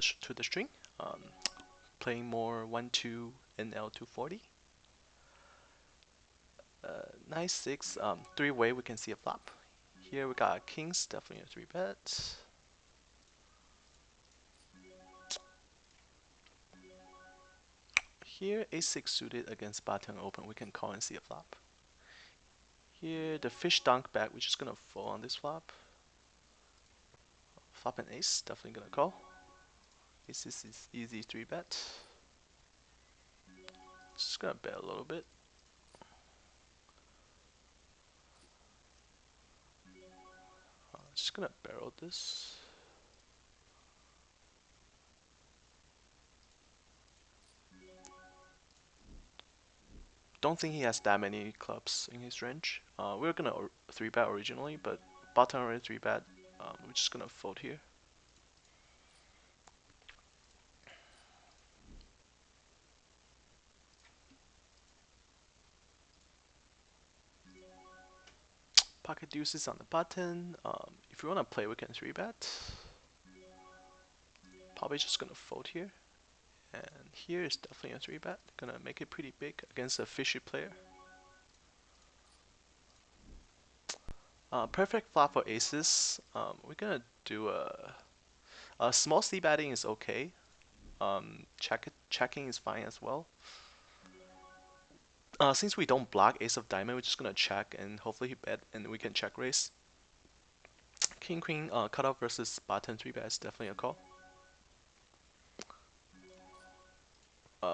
to the string, playing more 1-2 NL240. 9-6, three-way we can see a flop. Here we got kings, definitely a 3-bet. Here ace-6 suited against button open, we can call and see a flop. Here the fish dunk back, we're just gonna fold on this flop. Flop and ace, definitely gonna call. Ace is easy 3-bet. Just gonna bet a little bit. Just gonna barrel this. Don't think he has that many clubs in his range. We were gonna 3-bet originally, but button already 3-bet. We're just gonna fold here. Pocket deuces on the button. If you wanna play, we can 3-bet. Probably just gonna fold here. And here is definitely a 3-bet. Gonna make it pretty big against a fishy player. Perfect flop for aces. We're gonna do a small c betting is okay. Checking is fine as well. Since we don't block ace of diamond, we're just gonna check and hopefully he bet and we can check raise. King queen cutoff versus button 3-bet is definitely a call.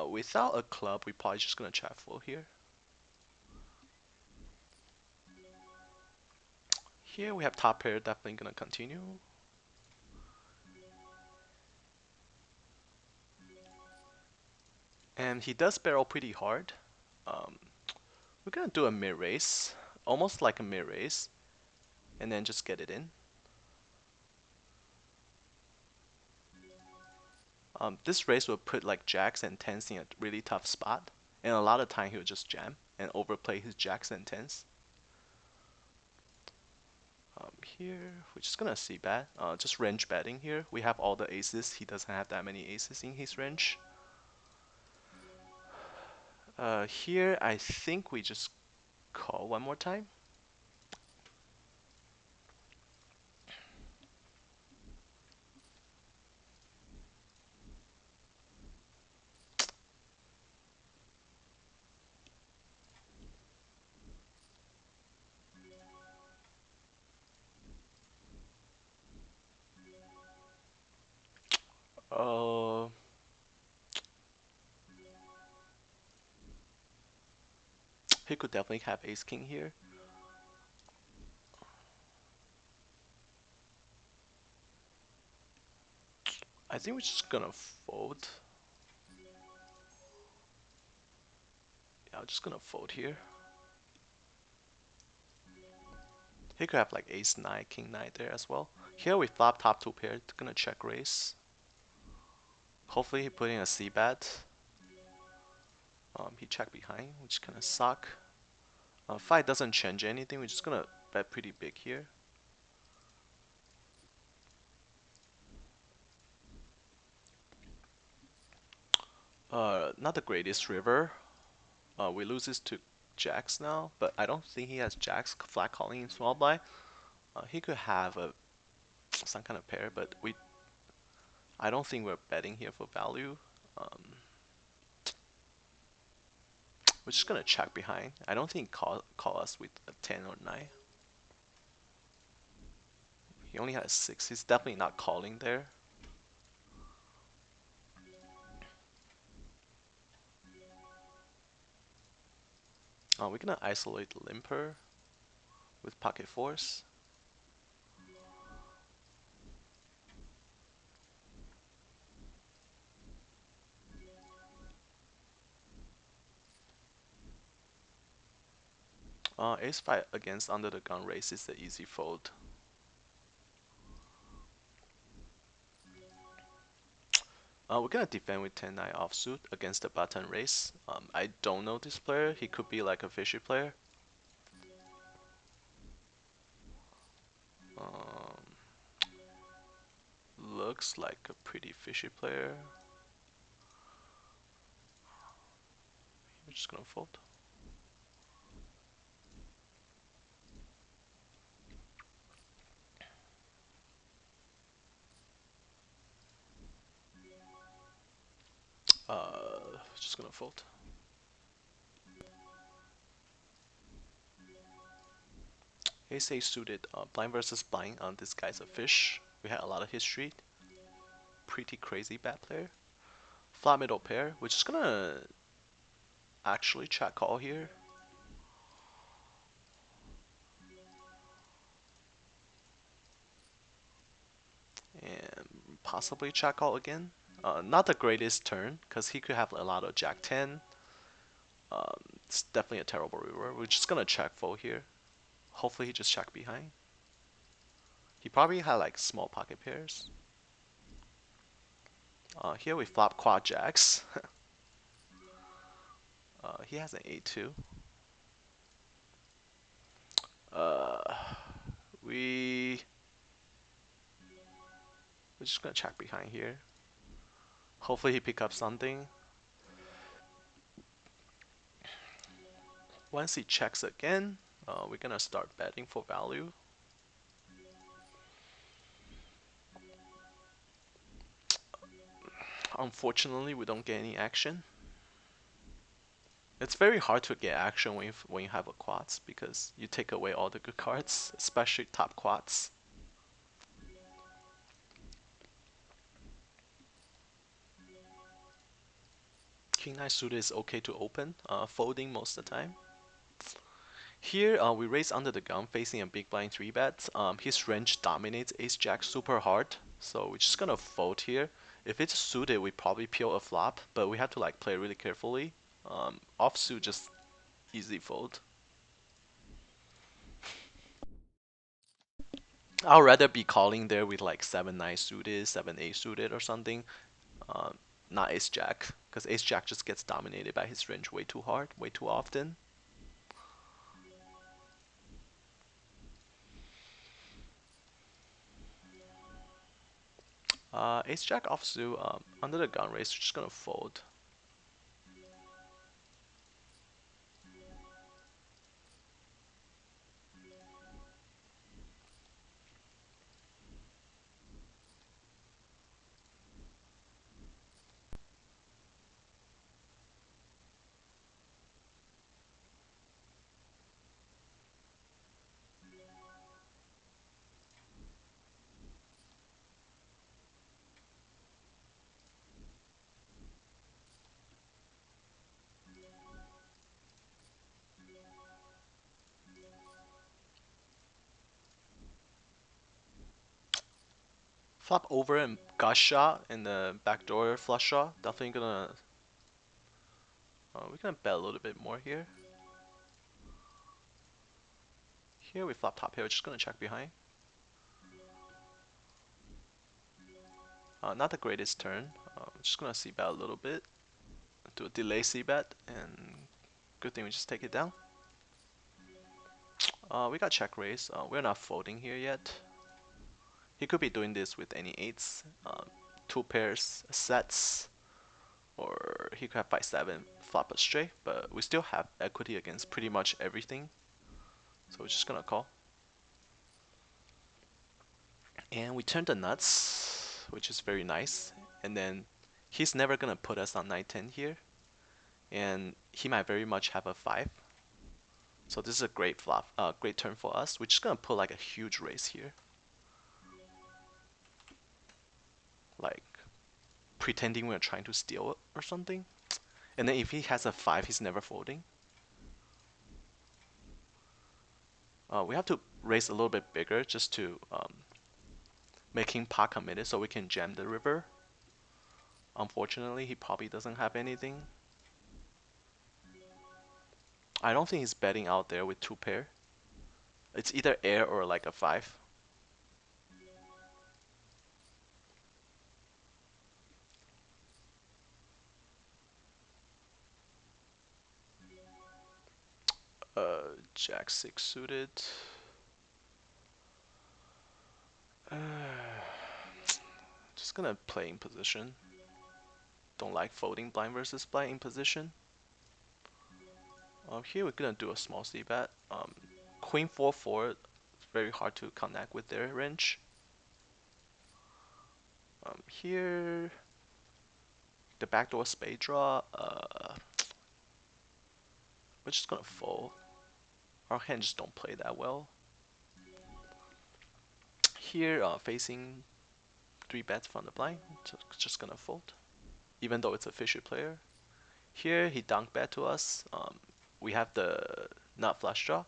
Without a club, we probably just gonna check fold here. Here we have top pair, definitely gonna continue. And he does barrel pretty hard. We're gonna do a mid raise, almost like a mid raise, and then just get it in. This raise will put like jacks and tens in a really tough spot, and a lot of time he'll just jam and overplay his jacks and tens. Here we're just gonna see bet, just range betting here. We have all the aces. He doesn't have that many aces in his range. Here I think we just call one more time. He could definitely have ace king here. I think we're just gonna fold. Yeah, I'm just gonna fold here. He could have like ace 9, king 9 there as well. Here we flop top 2 pair, gonna check raise. Hopefully he put in a c bet. He checked behind, which kinda suck. Fight doesn't change anything, we're just gonna bet pretty big here. Not the greatest river. We lose this to jacks now, but I don't think he has jacks flat calling in small blind. He could have some kind of pair, but I don't think we're betting here for value. We're just gonna check behind. I don't think call us with a 10 or 9. He only has 6. He's definitely not calling there. We're gonna isolate the limper with pocket force. Ace 5 against under the gun race is the easy fold. We're gonna defend with 10-9 offsuit against the button race. I don't know this player. He could be like a fishy player. looks like a pretty fishy player. We're just gonna fold. Just gonna fold. Ace suited, blind versus blind. This guy's a fish. We had a lot of history. Pretty crazy bad player. Flop middle pair. We're just gonna actually check call here. And possibly check call again. Not the greatest turn, because he could have a lot of Jack 10. It's definitely a terrible river. We're just gonna check fold here. Hopefully he just check behind. He probably had like small pocket pairs. Here we flop quad jacks. He has an A2. Uh, we're just gonna check behind here. Hopefully he pick up something. Once he checks again, we're gonna start betting for value. Unfortunately, we don't get any action. It's very hard to get action when you have a quads because you take away all the good cards, especially top quads. King 9 suited is okay to open, folding most of the time. Here we raise under the gun facing a big blind 3-bet. His range dominates ace jack super hard, so we're just gonna fold here. If it's suited, we probably peel a flop, but we have to like play really carefully. Offsuit just easy fold. I'd rather be calling there with like 7-9 suited, 7-8 suited or something, um, not ace jack, because ace jack just gets dominated by his range way too hard, way too often. Ace jack offsuit, under the gun raise, we're just gonna fold. Flop over and gush shot and the backdoor flush draw. Definitely gonna. We're gonna bet a little bit more here. Here we flop top pair. We're just gonna check behind. Not the greatest turn. Just gonna c bet a little bit. Do a delay c bet, and good thing we just take it down. We got check raise. We're not folding here yet. He could be doing this with any eights, two pairs sets, or he could have 5-7 flop a straight. But we still have equity against pretty much everything, so we're just gonna call. And we turn the nuts, which is very nice. And then he's never gonna put us on 9-10 here, and he might very much have a 5. So this is a great flop, great turn for us. We're just gonna put like a huge raise here, like pretending we're trying to steal it or something. And then if he has a 5, he's never folding. We have to raise a little bit bigger just to make him pot committed so we can jam the river. Unfortunately, he probably doesn't have anything. I don't think he's betting out there with 2 pair. It's either air or like a 5. Jack 6 suited. Just Just gonna play in position. Don't like folding blind versus blind in position. Here we're gonna do a small c bet. Queen 4-4. It's very hard to connect with their range. Here the backdoor spade draw. We're just gonna fold. Our hands just don't play that well. Here, facing 3 bets from the blind, just gonna fold, even though it's a fishy player. Here he dunk bet to us. We have the nut flush draw.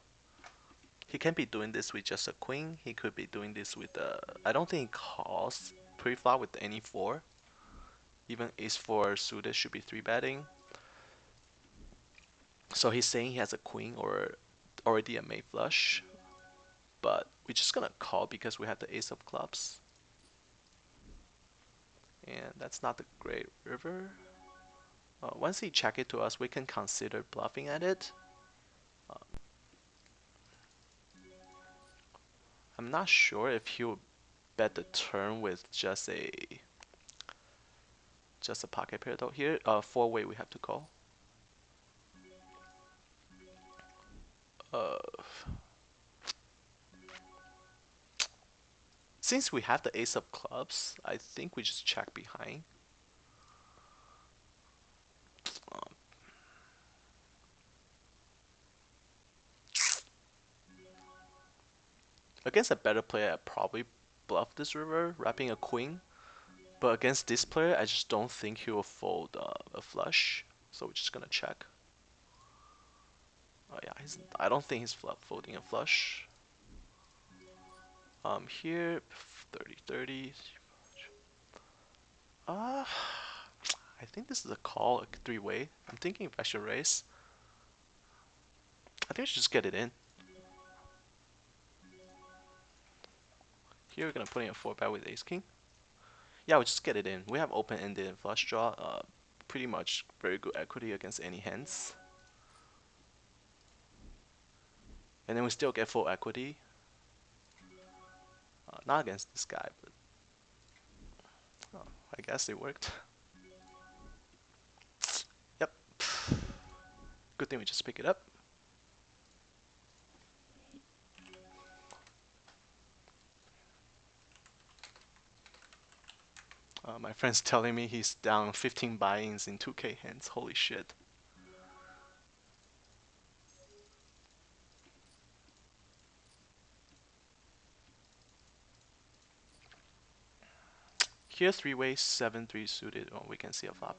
He can be doing this with just a queen. He could be doing this with I don't think he calls pre-flop with any 4. Even ace 4 suited should be 3 betting. So he's saying he has a queen or already a made flush, but we're just gonna call because we have the ace of clubs. And that's not the great river. Once he check it to us, we can consider bluffing at it. I'm not sure if he would bet the turn with just a pocket pair though. Here, 4-way we have to call. Since we have the ace of clubs, I think we just check behind. Against a better player, I probably bluff this river, wrapping a queen. But against this player, I just don't think he will fold a flush. So we're just gonna check. Oh yeah, I don't think he's folding a flush. Here, 30-30. I think this is a call, a 3-way. I'm thinking if I should raise. I think I should just get it in. Here we're gonna put in a 4-bet with ace king. Yeah, we just get it in. We have open-ended flush draw. Pretty much very good equity against any hands. And then we still get full equity. Not against this guy, but I guess it worked. Yep. Good thing we just pick it up. My friend's telling me he's down 15 buy-ins in 2K hands. Holy shit. Here 3-way, 7-3 suited. Oh, we can see a flop.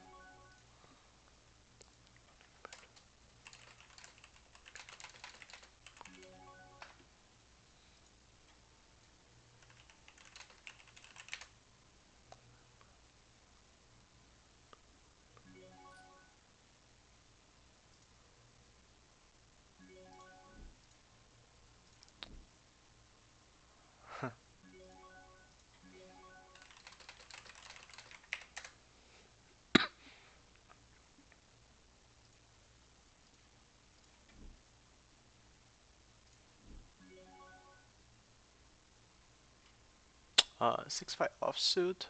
Uh, 6-5 offsuit.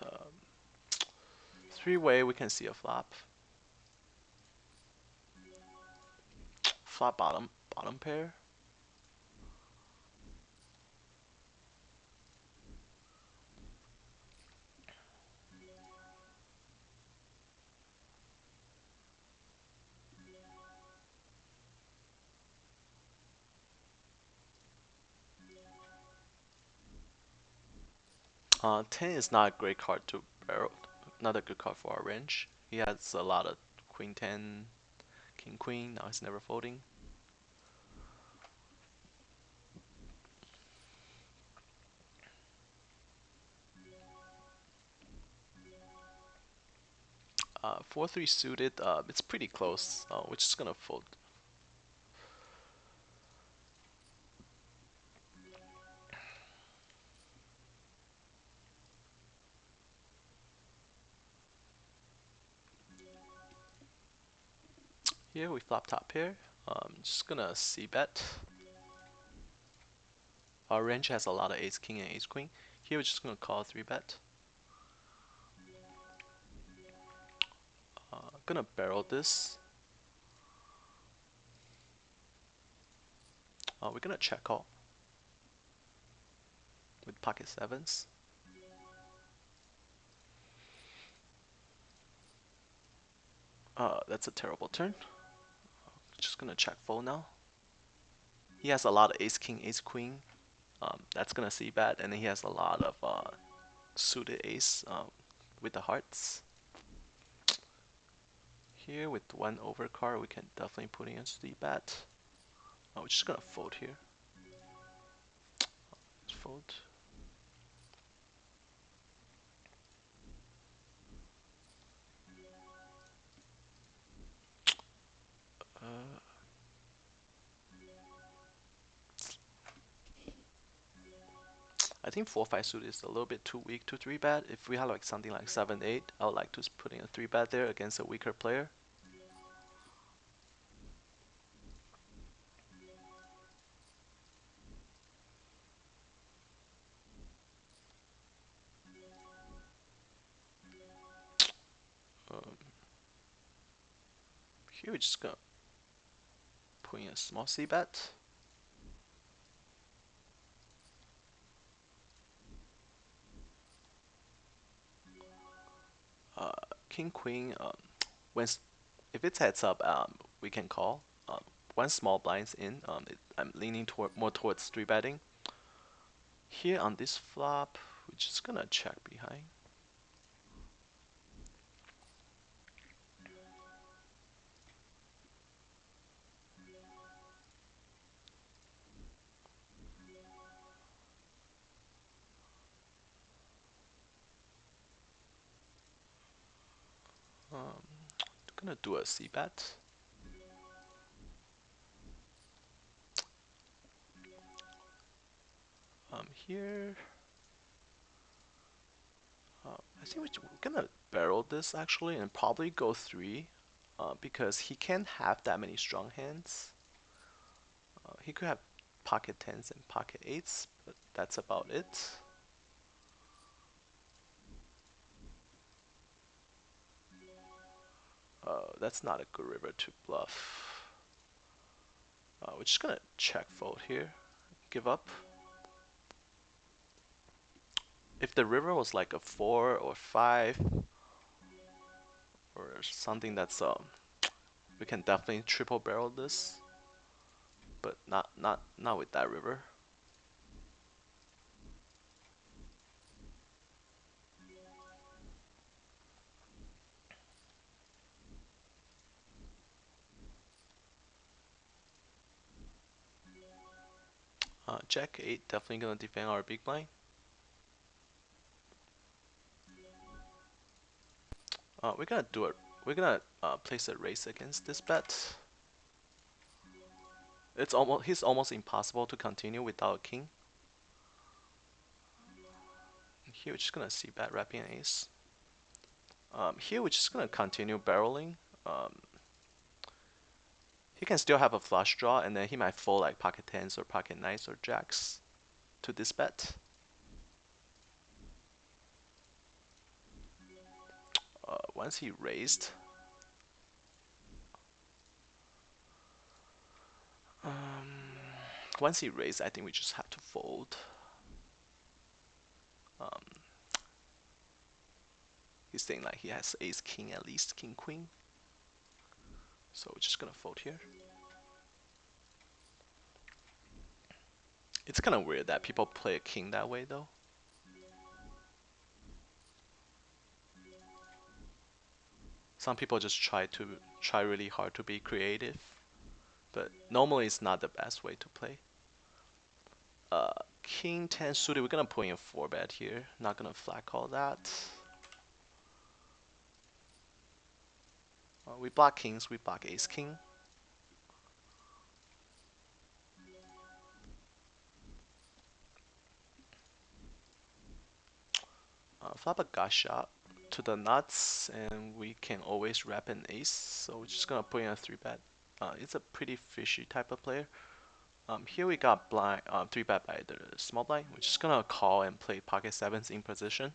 3-way, we can see a flop. Flop bottom pair. Uh, 10 is not a great card to barrel. Not a good card for our range. He has a lot of queen 10, king queen. Now he's never folding. . 4-3 suited. It's pretty close. We're just gonna fold. Here we flop top pair. Just gonna c bet. Our range has a lot of ace king and ace queen. Here we're just gonna call 3-bet. Gonna barrel this. We're gonna check call with pocket sevens. That's a terrible turn. Just gonna check fold now. He has a lot of ace king, ace queen. That's gonna see bet, and then he has a lot of suited ace with the hearts. Here with one overcard, we can definitely put in a C bet. We're just gonna fold here. Fold. I think 4-5 suit is a little bit too weak to 3-bet. If we have like something like 7-8, I would like to put in a 3-bet there against a weaker player. Here we're just gonna put in a small C-bet. King Queen. If it's heads up, we can call. One small blinds in. I'm leaning more towards 3-betting. Here on this flop, we're just gonna check behind. Gonna do a C-bet. Here, I think we're gonna barrel this actually and probably go 3, because he can't have that many strong hands. He could have pocket 10s and pocket 8s, but that's about it. That's not a good river to bluff. We're just gonna check fold here, give up. If the river was like a 4 or 5 or something that's we can definitely triple barrel this, but not with that river. Jack 8 definitely gonna defend our big blind. We're gonna do it. We're gonna place a raise against this bet. He's almost impossible to continue without a king. Here we're just gonna see bet wrapping an ace. Here we're just gonna continue barreling. He can still have a flush draw, and then he might fold like pocket 10s or pocket 9s or jacks to this bet. Once he raised, I think we just have to fold. He's saying like he has ace king at least, king queen. So we're just gonna fold here. It's kind of weird that people play a king that way though. Some people just try really hard to be creative, but normally it's not the best way to play. King 10 suited, we're gonna put in a 4-bet here. Not gonna flat call that. We block kings, we block ace king. Flop a gut shot to the nuts, and we can always wrap an ace. So we're just gonna put in a 3-bet. It's a pretty fishy type of player. Here we got blind 3-bet by the small blind. We're just gonna call and play pocket 7s in position.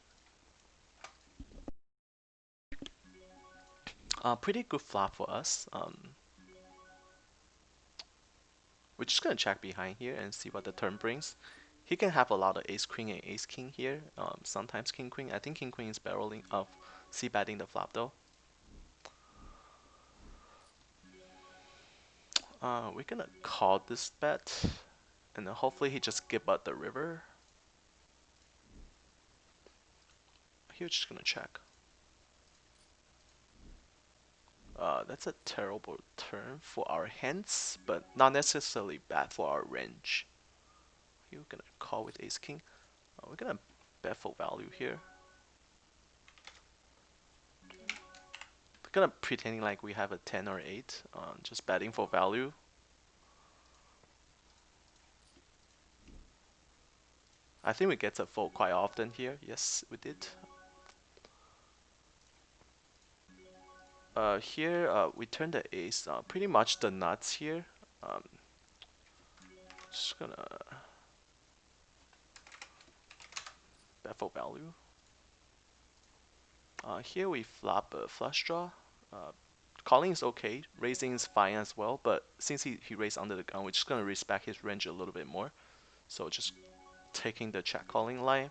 Pretty good flop for us. We're just gonna check behind here and see what the turn brings. He can have a lot of ace queen and ace king here. Sometimes king queen. I think king queen is barreling of c betting the flop though. We're gonna call this bet, and then hopefully he just give up the river. He's just gonna check. That's a terrible turn for our hands, but not necessarily bad for our range. We're gonna call with ace king. We're gonna bet for value here. We're gonna pretending like we have a 10 or 8, just betting for value. I think we get a fold quite often here. Yes, we did. Here we turn the ace, pretty much the nuts here. Just gonna bet for value. Here we flop a flush draw. Calling is okay, raising is fine as well, but since he raised under the gun, we're just gonna respect his range a little bit more. So just taking the check calling line.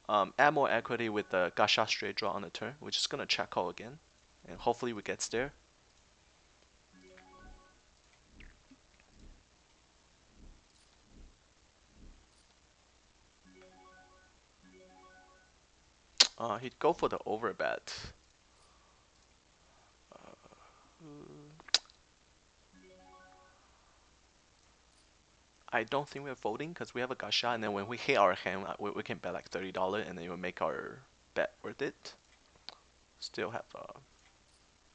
Add more equity with the gacha straight draw on the turn. We're just gonna check call again, and hopefully we get there. He'd go for the overbet. I don't think we're folding because we have a gacha, and then when we hit our hand, we can bet like $30, and then it will make our bet worth it. Still have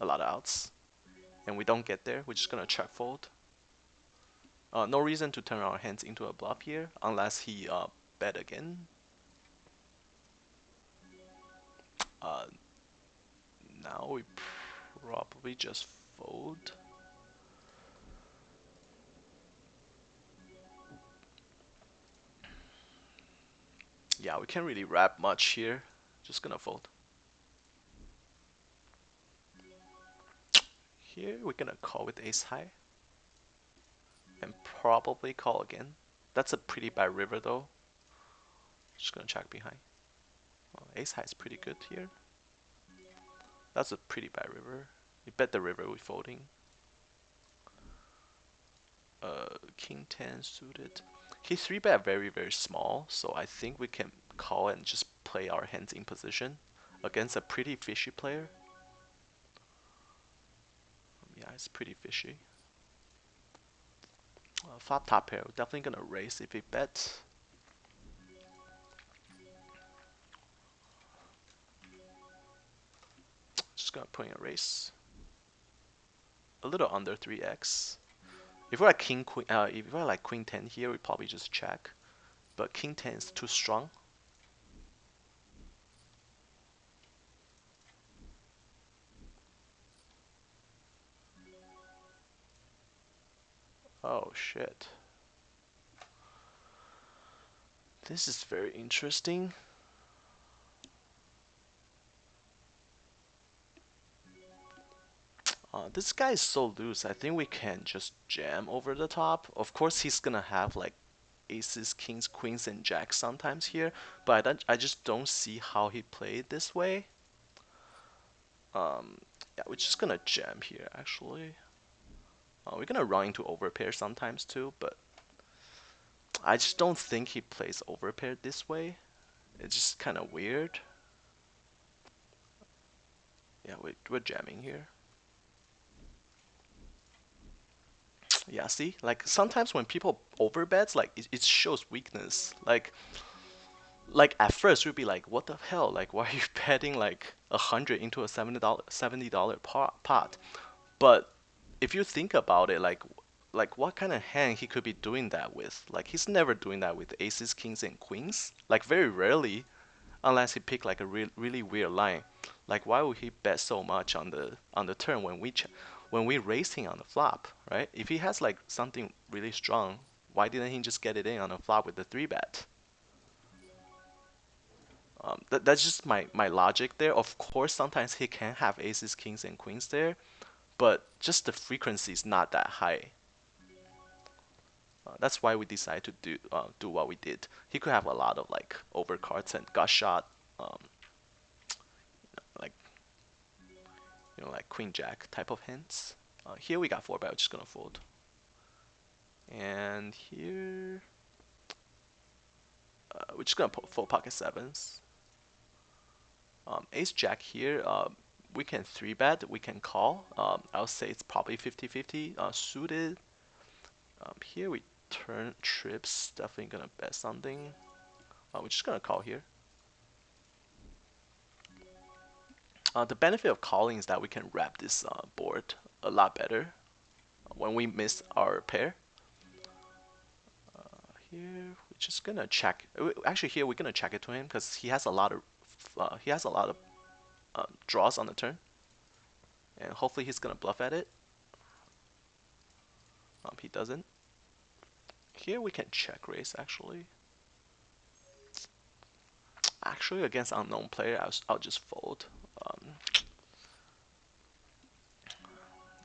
a lot of outs, and we don't get there. We're just gonna check fold. No reason to turn our hands into a bluff here unless he bet again. Now we probably just fold. Yeah, we can't really wrap much here. Just gonna fold. Here we're gonna call with ace high. And probably call again. That's a pretty bad river though. Just gonna check behind. Well, ace high is pretty good here. That's a pretty bad river. We bet the river we're folding. King 10 suited. He 3-bet very, very small, so I think we can call and just play our hands in position against a pretty fishy player. Yeah, it's pretty fishy. Flop top pair, we're definitely gonna raise if we bet. Just gonna put in a raise. A little under 3x. If we're like king queen, if we're like queen 10 here, we probably just check. But king 10 is too strong. Oh shit. This is very interesting. This guy is so loose. I think we can just jam over the top. Of course, he's gonna have like aces, kings, queens, and jacks sometimes here, but I just don't see how he played this way. Yeah, we're just gonna jam here actually. We're gonna run into overpair sometimes too, but I just don't think he plays overpair this way. It's just kind of weird. Yeah, we're jamming here. Yeah, see, like sometimes when people overbets, like it shows weakness. Like at first we'd be like, what the hell? Like why are you betting like 100 into a $70 pot? But if you think about it, like what kind of hand he could be doing that with? Like he's never doing that with aces, kings, and queens. Like very rarely, unless he pick like a really weird line. Like why would he bet so much on the turn when we raise him on the flop, right? If he has like something really strong, why didn't he just get it in on the flop with the 3-bet? That's just my logic there. Of course, sometimes he can have aces, kings, and queens there, but just the frequency is not that high. That's why we decided to do what we did. He could have a lot of like overcards and gut shot, um, like like queen jack type of hands. Here we got 4-bet, just gonna fold. And here we're just gonna fold pocket sevens. Ace jack here, we can 3-bet, we can call. I'll say it's probably 50-50 suited. Here we turn trips, definitely gonna bet something. We're just gonna call here. The benefit of calling is that we can wrap this board a lot better when we miss our pair. Here we're just gonna check. Actually, here we're gonna check it to him because he has a lot of draws on the turn, and hopefully he's gonna bluff at it. He doesn't. Here we can check raise actually. Actually, against unknown player, I'll just fold.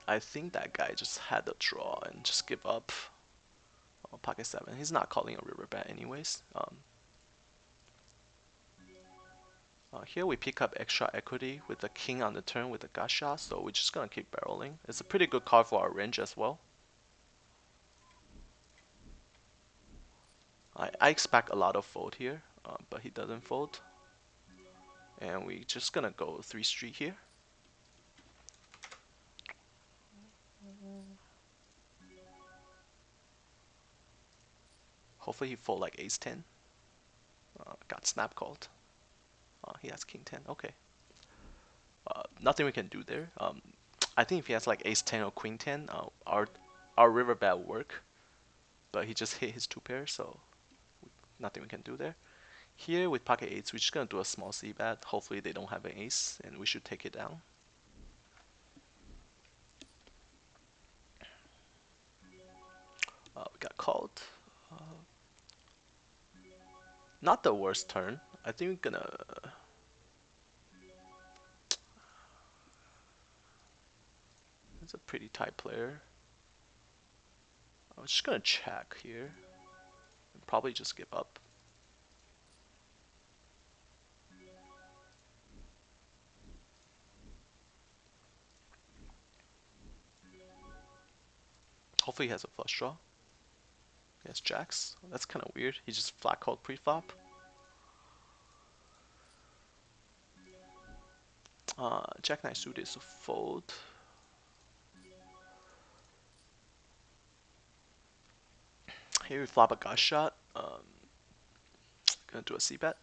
I think that guy just had a draw and just give up. Pocket 7. He's not calling a river bet anyways. Here we pick up extra equity with the king on the turn with the gut shot, so we're just gonna keep barreling. It's a pretty good card for our range as well. I expect a lot of fold here, but he doesn't fold. And we just gonna go 3 street here. Hopefully he fold like ace 10. Got snap called. He has king 10. Okay. Nothing we can do there. I think if he has like ace 10 or queen 10, our river bet will work. But he just hit his 2 pairs, so nothing we can do there. Here with pocket 8s, we're just gonna do a small c bet. Hopefully they don't have an ace, and we should take it down. We got called. Not the worst turn. I think we're gonna. It's a pretty tight player. I'm just gonna check here. And probably just give up. Hopefully he has a flush draw. He has jacks. That's kind of weird. He just flat called pre-flop. Jack 9 suited is a fold. Here we flop a gut shot. Gonna do a c bet.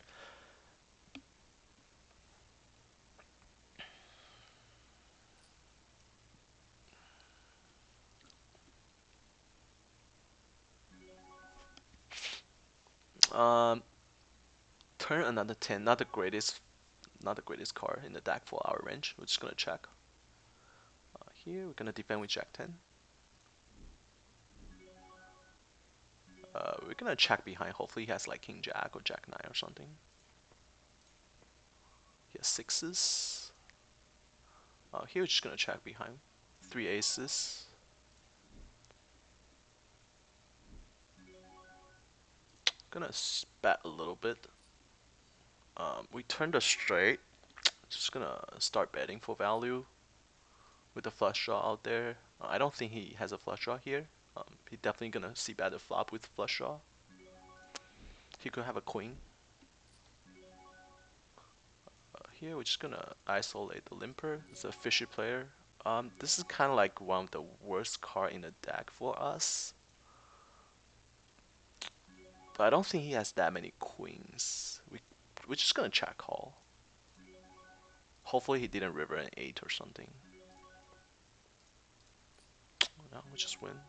Turn another 10. Not the greatest card in the deck for our range. We're just gonna check. Here we're gonna defend with Jack 10. We're gonna check behind. Hopefully he has like King Jack or Jack 9 or something. He has 6s. Here we're just gonna check behind. 3 aces. Gonna bet a little bit. We turned a straight. Just gonna start betting for value with the flush draw out there. I don't think he has a flush draw here. He definitely gonna see bet the flop with flush draw. He could have a queen. Here we're just gonna isolate the limper. It's a fishy player. This is kind of like one of the worst card in the deck for us. But I don't think he has that many queens. We're just gonna check call. Hopefully he didn't river an 8 or something. No, we just win.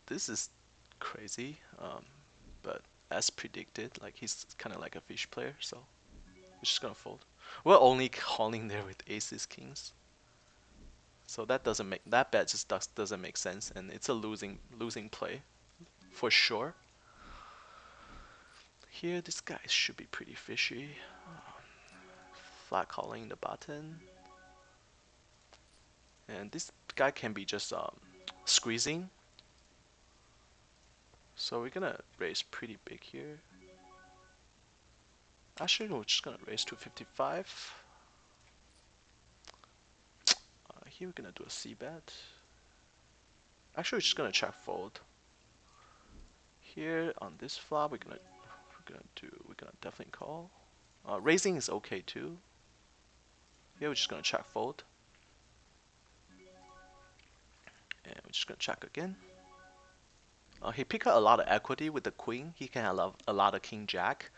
This is crazy. But as predicted, like he's kind of like a fish player, so we're just gonna fold. We're only calling there with aces, kings. So that bet just doesn't make sense, and it's a losing play for sure. Here, this guy should be pretty fishy. Flat calling the button. And this guy can be just squeezing. So we're gonna raise pretty big here. Actually, we're just gonna raise to 55. Here we're gonna do a C bet. Actually, we're just gonna check fold. Here on this flop, we're gonna definitely call. Raising is okay too. Here we're just gonna check fold. And we're just gonna check again. He picked up a lot of equity with the queen. He can have a lot of king jack,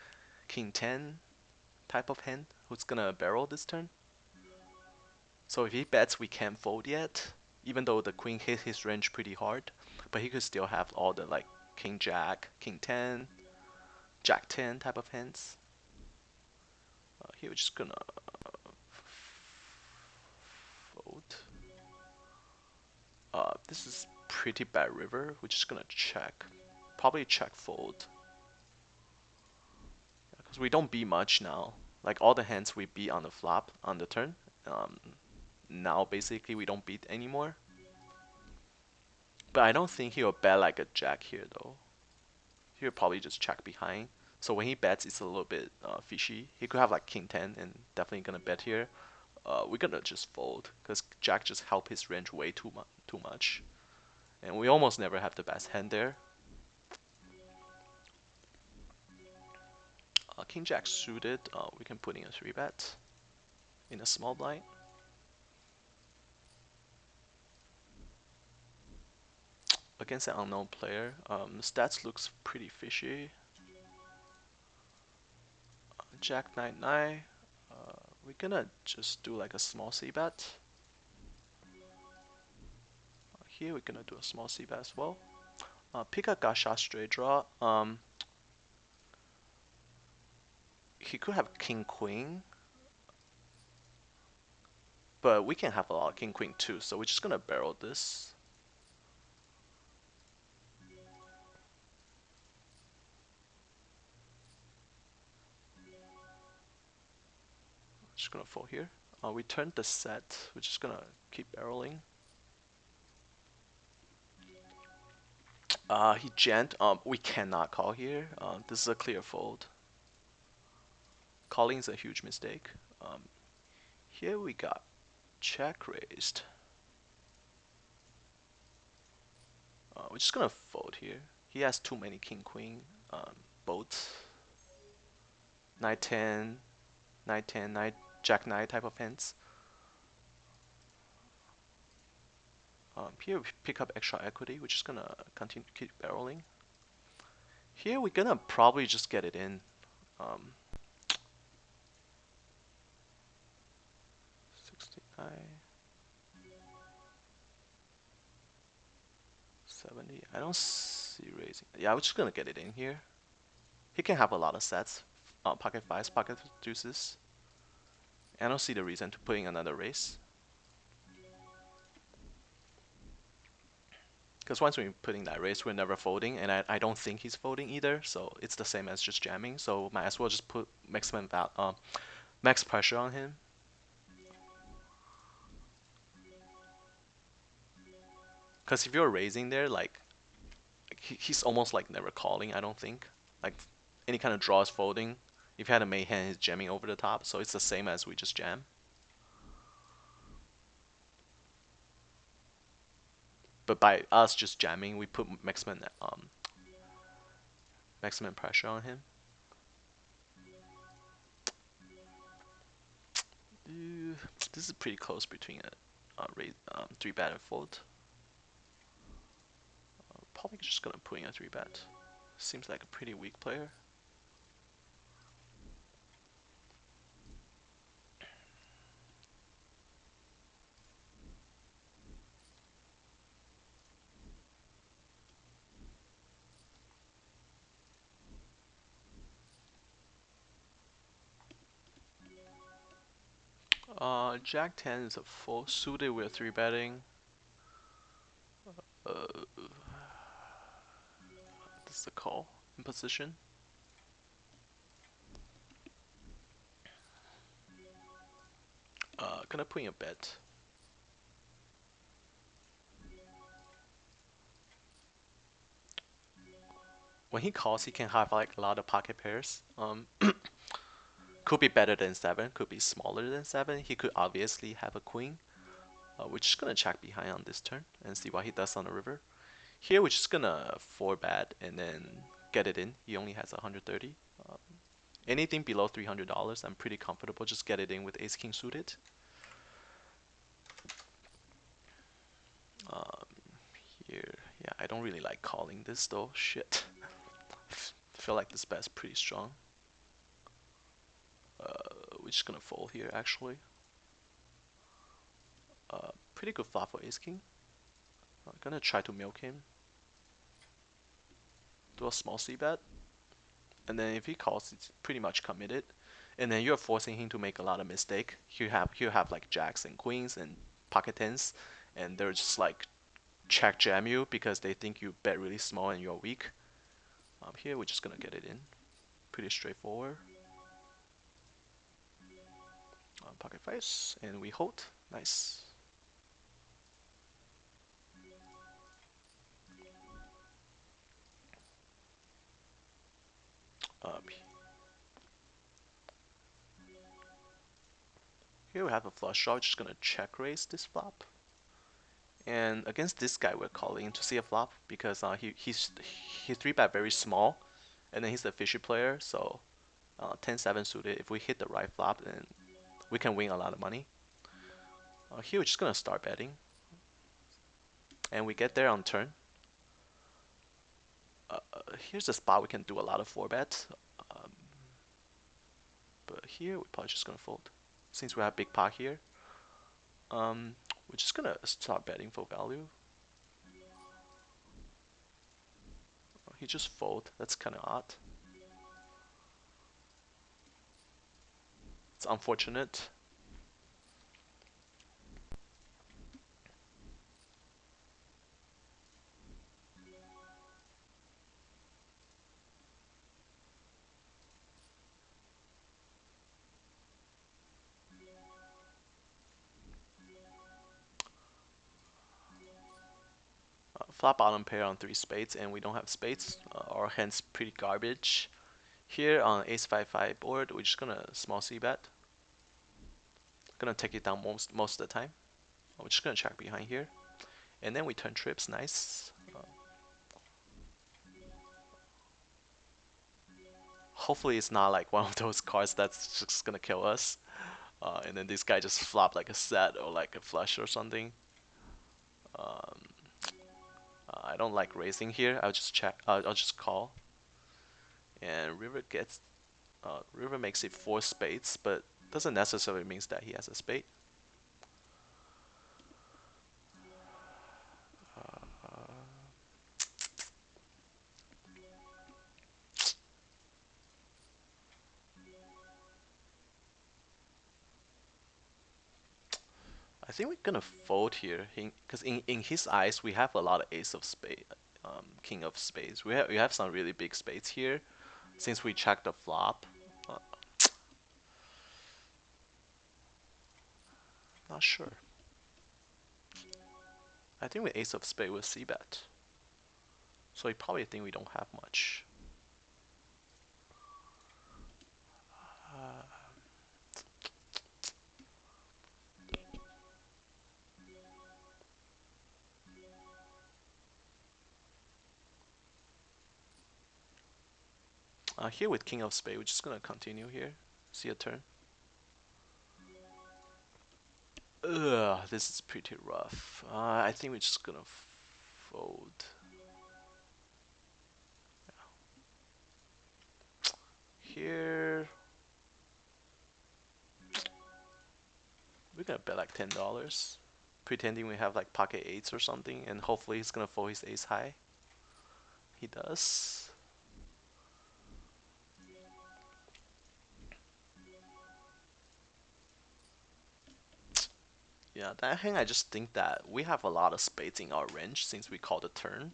king 10 type of hand who's gonna barrel this turn. So if he bets, we can't fold yet, even though the queen hit his range pretty hard. But he could still have all the like king jack, king 10, jack 10 type of hands. Here we're just gonna fold. This is pretty bad river. We're just gonna check. Probably check fold. Because we don't beat much now. Like all the hands we beat on the flop, on the turn. Now basically we don't beat anymore. But I don't think he'll bet like a jack here though. He'll probably just check behind. So when he bets, it's a little bit fishy. He could have like king 10 and definitely gonna bet here. We're gonna just fold because jack just help his range way too much. And we almost never have the best hand there. King jack suited, we can put in a 3-bet in a small blind. Against an unknown player, stats looks pretty fishy. Jack 9-9. We're gonna just do like a small c-bet. Here we're gonna do a small c-bet as well. Pick a shot straight draw. He could have king queen, but we can have a lot of king queen too. So we're just gonna barrel this. Just gonna fold here. We turned the set. We're just gonna keep barreling. He jammed. We cannot call here. This is a clear fold. Calling is a huge mistake. Here we got check raised. We're just gonna fold here. He has too many king queen, both. Knight 10, knight 10, knight jack 9 type of hands. Here we pick up extra equity. We're just gonna continue to keep barreling. Here we're gonna probably just get it in. 69, 70. I don't see raising. Yeah, we're just gonna get it in here. He can have a lot of sets. Pocket fives, pocket deuces. I don't see the reason to putting another raise. Because once we're putting that raise, we're never folding, and I don't think he's folding either, so it's the same as just jamming, so might as well just put max pressure on him. Because if you're raising there, like, he's almost like never calling, I don't think. Like, any kind of draw is folding. If you had a main hand, he's jamming over the top, so it's the same as we just jam. But by us just jamming, we put maximum pressure on him. This is pretty close between a 3-bet and fold. Probably just gonna put in a 3-bet. Seems like a pretty weak player. Jack 10 is a full suited. We're 3-betting. This is the call in position. Gonna put in a bet. When he calls, he can have like a lot of pocket pairs. Could be better than 7, could be smaller than 7. He could obviously have a queen. We're just gonna check behind on this turn and see what he does on the river. Here we're just gonna 4-bet and then get it in. He only has 130. Anything below $300, I'm pretty comfortable. Just get it in with Ace King suited. Um, Here, yeah, I don't really like calling this though. Shit, I feel like this bet's pretty strong. We're just gonna fold here actually. Pretty good flop for Ace King. I'm gonna try to milk him. Do a small c-bet. And then if he calls, it's pretty much committed. And then you're forcing him to make a lot of mistake. He'll have like jacks and queens and pocket tens, and they're just like check jam you because they think you bet really small and you're weak. Here we're just gonna get it in. Pretty straightforward. Pocket fives, and we hold. Nice. Um, Here we have a flush draw. We're just gonna check raise this flop. And against this guy, we're calling to see a flop because he 3-bet very small, and then he's a fishy player. So 10-7 suited. If we hit the right flop, then we can win a lot of money. Here we're just gonna start betting, and we get there on turn. Here's a spot we can do a lot of 4-bets, but here we're probably just gonna fold since we have big pot here. We're just gonna start betting for value. He just fold. That's kind of odd. It's unfortunate. Flop bottom pair on 3 spades, and we don't have spades. Our hand's pretty garbage. Here on ace 5-5 board, we're just gonna small c-bet. Gonna take it down most of the time. We're just gonna check behind here, and then we turn trips. Nice. Hopefully it's not like one of those cards that's just gonna kill us. And then this guy just flop like a set or like a flush or something. I don't like raising here. I'll just check. I'll just call. And River makes it 4 spades, but doesn't necessarily means that he has a spade. I think we're gonna fold here, because in his eyes we have a lot of ace of spade, king of spades. We have some really big spades here, since we checked the flop. Uh, Not sure. I think with ace of spade we'll c-bet. So you probably think we don't have much. Here with king of spade, we're just gonna continue here. See a turn. Ugh, this is pretty rough. I think we're just gonna fold. Here, we're gonna bet like $10, pretending we have like pocket eights or something, and hopefully he's gonna fold his ace high. He does. Yeah, that hand, I just think that we have a lot of spades in our range since we called the turn.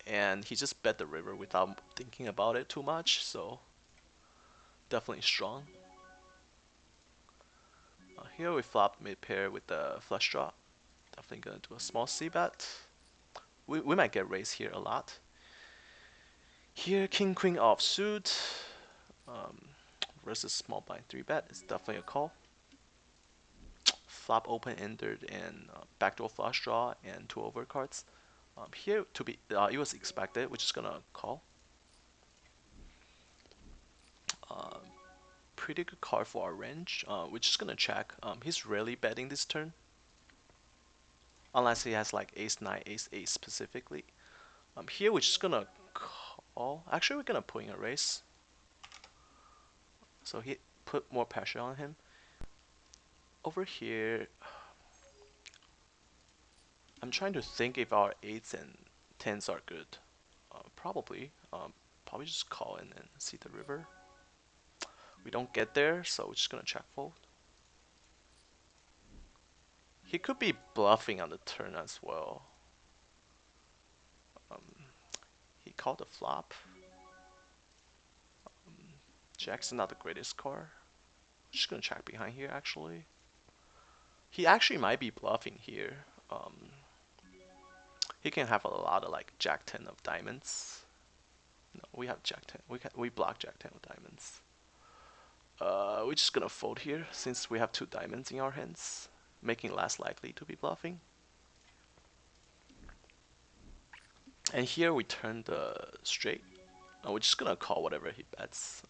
And he just bet the river without thinking about it too much, so definitely strong. Here we flop mid pair with the flush draw. Definitely gonna do a small c bet. We might get raised here a lot. Here king queen offsuit versus small blind 3-bet is definitely a call. Flop open ended and backdoor flush draw and 2 overcards. Here to be it was expected. We're just gonna call. Pretty good card for our range. We're just gonna check. He's rarely betting this turn, unless he has like ace 9, ace 8 specifically. Here we're just gonna call. Actually, we're gonna put in a raise, so he put more pressure on him. Over here, I'm trying to think if our 8s and 10s are good. Probably. Probably just call in and see the river. We don't get there, so we're just gonna check fold. He could be bluffing on the turn as well. He called a flop. Jack's not the greatest card. Just gonna check behind here actually. He actually might be bluffing here. He can have a lot of like Jack 10 of diamonds. No, we have Jack 10. We block Jack 10 of diamonds. We're just gonna fold here since we have 2 diamonds in our hands, making less likely to be bluffing. And here we turn the straight. We're just gonna call whatever he bets.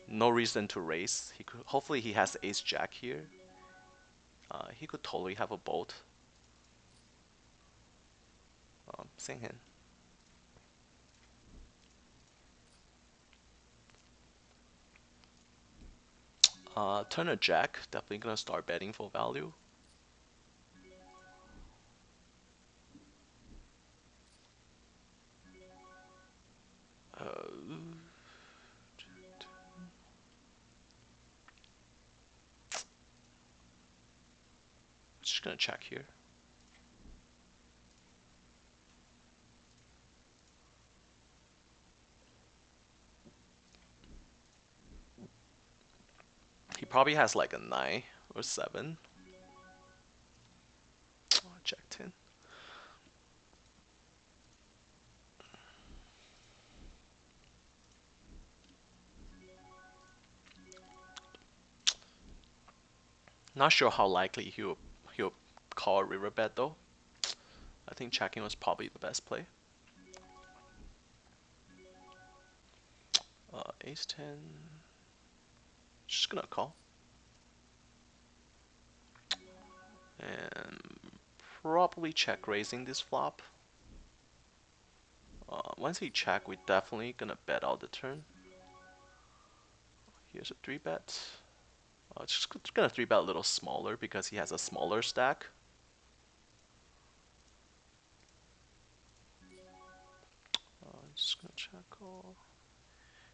No reason to raise. Hopefully he has ace jack here. He could totally have a bolt. Same hand. Turn a jack. Definitely gonna start betting for value. Just gonna check here. He probably has like a 9 or 7. Jack 10. Not sure how likely he'll call a river bet though. I think checking was probably the best play. Ace 10. Just gonna call. And probably check raising this flop. Once we check, we're definitely gonna bet out the turn. Here's a 3-bet. Just gonna 3-bet a little smaller because he has a smaller stack. Just gonna check all.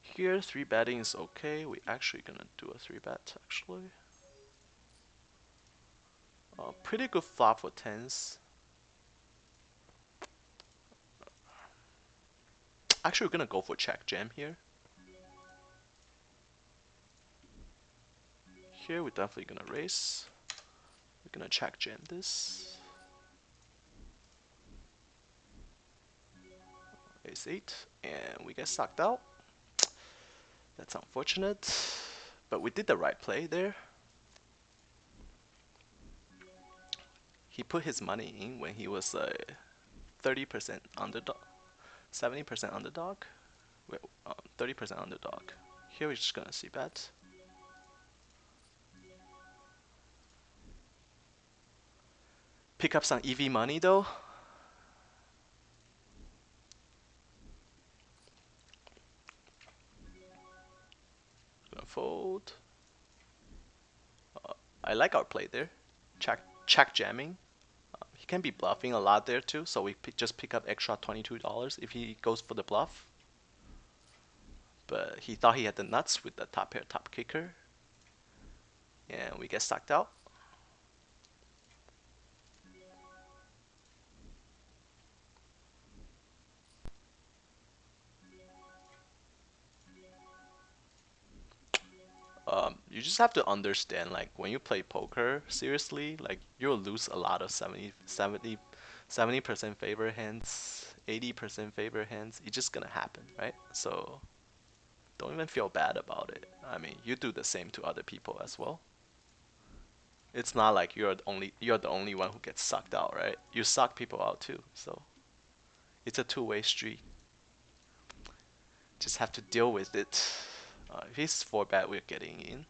Here, 3-betting is okay. We actually gonna do a 3-bet actually. Pretty good flop for 10s. Actually, we're gonna go for check jam here. Here, we're definitely gonna raise. We're gonna check jam this. Ace 8, and we get sucked out. That's unfortunate, but we did the right play there. He put his money in when he was a 30% underdog, 70% underdog, 30% underdog. Here we're just gonna see bet. Pick up some EV money though. Gonna fold. I like our play there. Check jamming. He can be bluffing a lot there too, so we just pick up extra $22 if he goes for the bluff. But he thought he had the nuts with the top pair top kicker, and we get sucked out. You're just just have to understand, like, when you play poker seriously, like, you'll lose a lot of 70% favor hands, 80% favor hands. It's just gonna happen, right? So don't even feel bad about it. I mean, you do the same to other people as well. It's not like you're the only one who gets sucked out, right? You suck people out too. So it's a two-way street. Just have to deal with it. If he's 4-bet, we're getting in.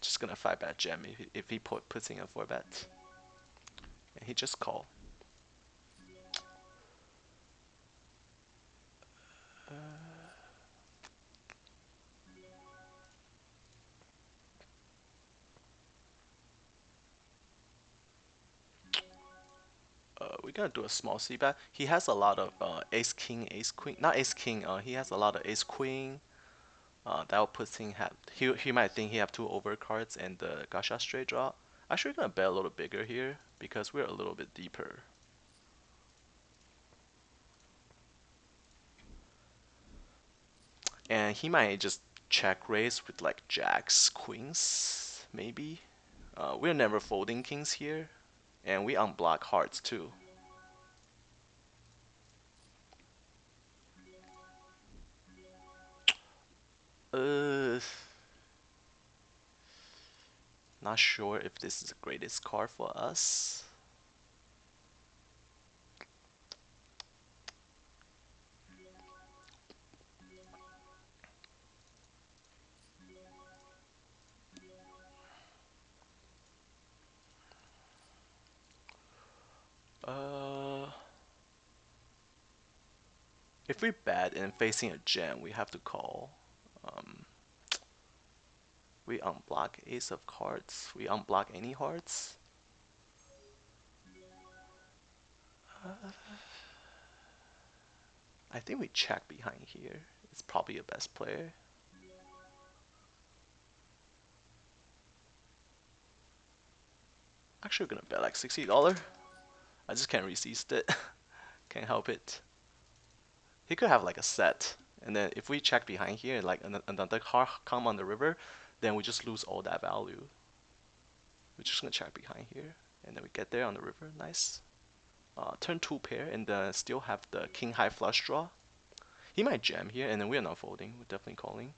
Just gonna 5-bet jam if he puts in a 4-bet. And he just call. We're gonna do a small c-bet. He has a lot of ace king, ace queen. Not ace king. He has a lot of ace queen. That will put him have. He might think he have two overcards and the gacha straight draw. Actually, we're gonna bet a little bigger here because we're a little bit deeper. And he might just check raise with like jacks, queens, maybe. We're never folding kings here, and we unblock hearts too. Uh, Not sure if this is the greatest card for us. Uh, if we bet and facing a jam, we have to call. We unblock ace of cards. We unblock any hearts. I think we check behind here. It's probably a best player. Actually, we're gonna bet like $60. I just can't resist it. Can't help it. He could have like a set, and then if we check behind here, like another car come on the river, then we just lose all that value. We're just gonna check behind here, and then we get there on the river. Nice. Turn 2 pair, and still have the king high flush draw. He might jam here, and then we're not folding. We're definitely calling.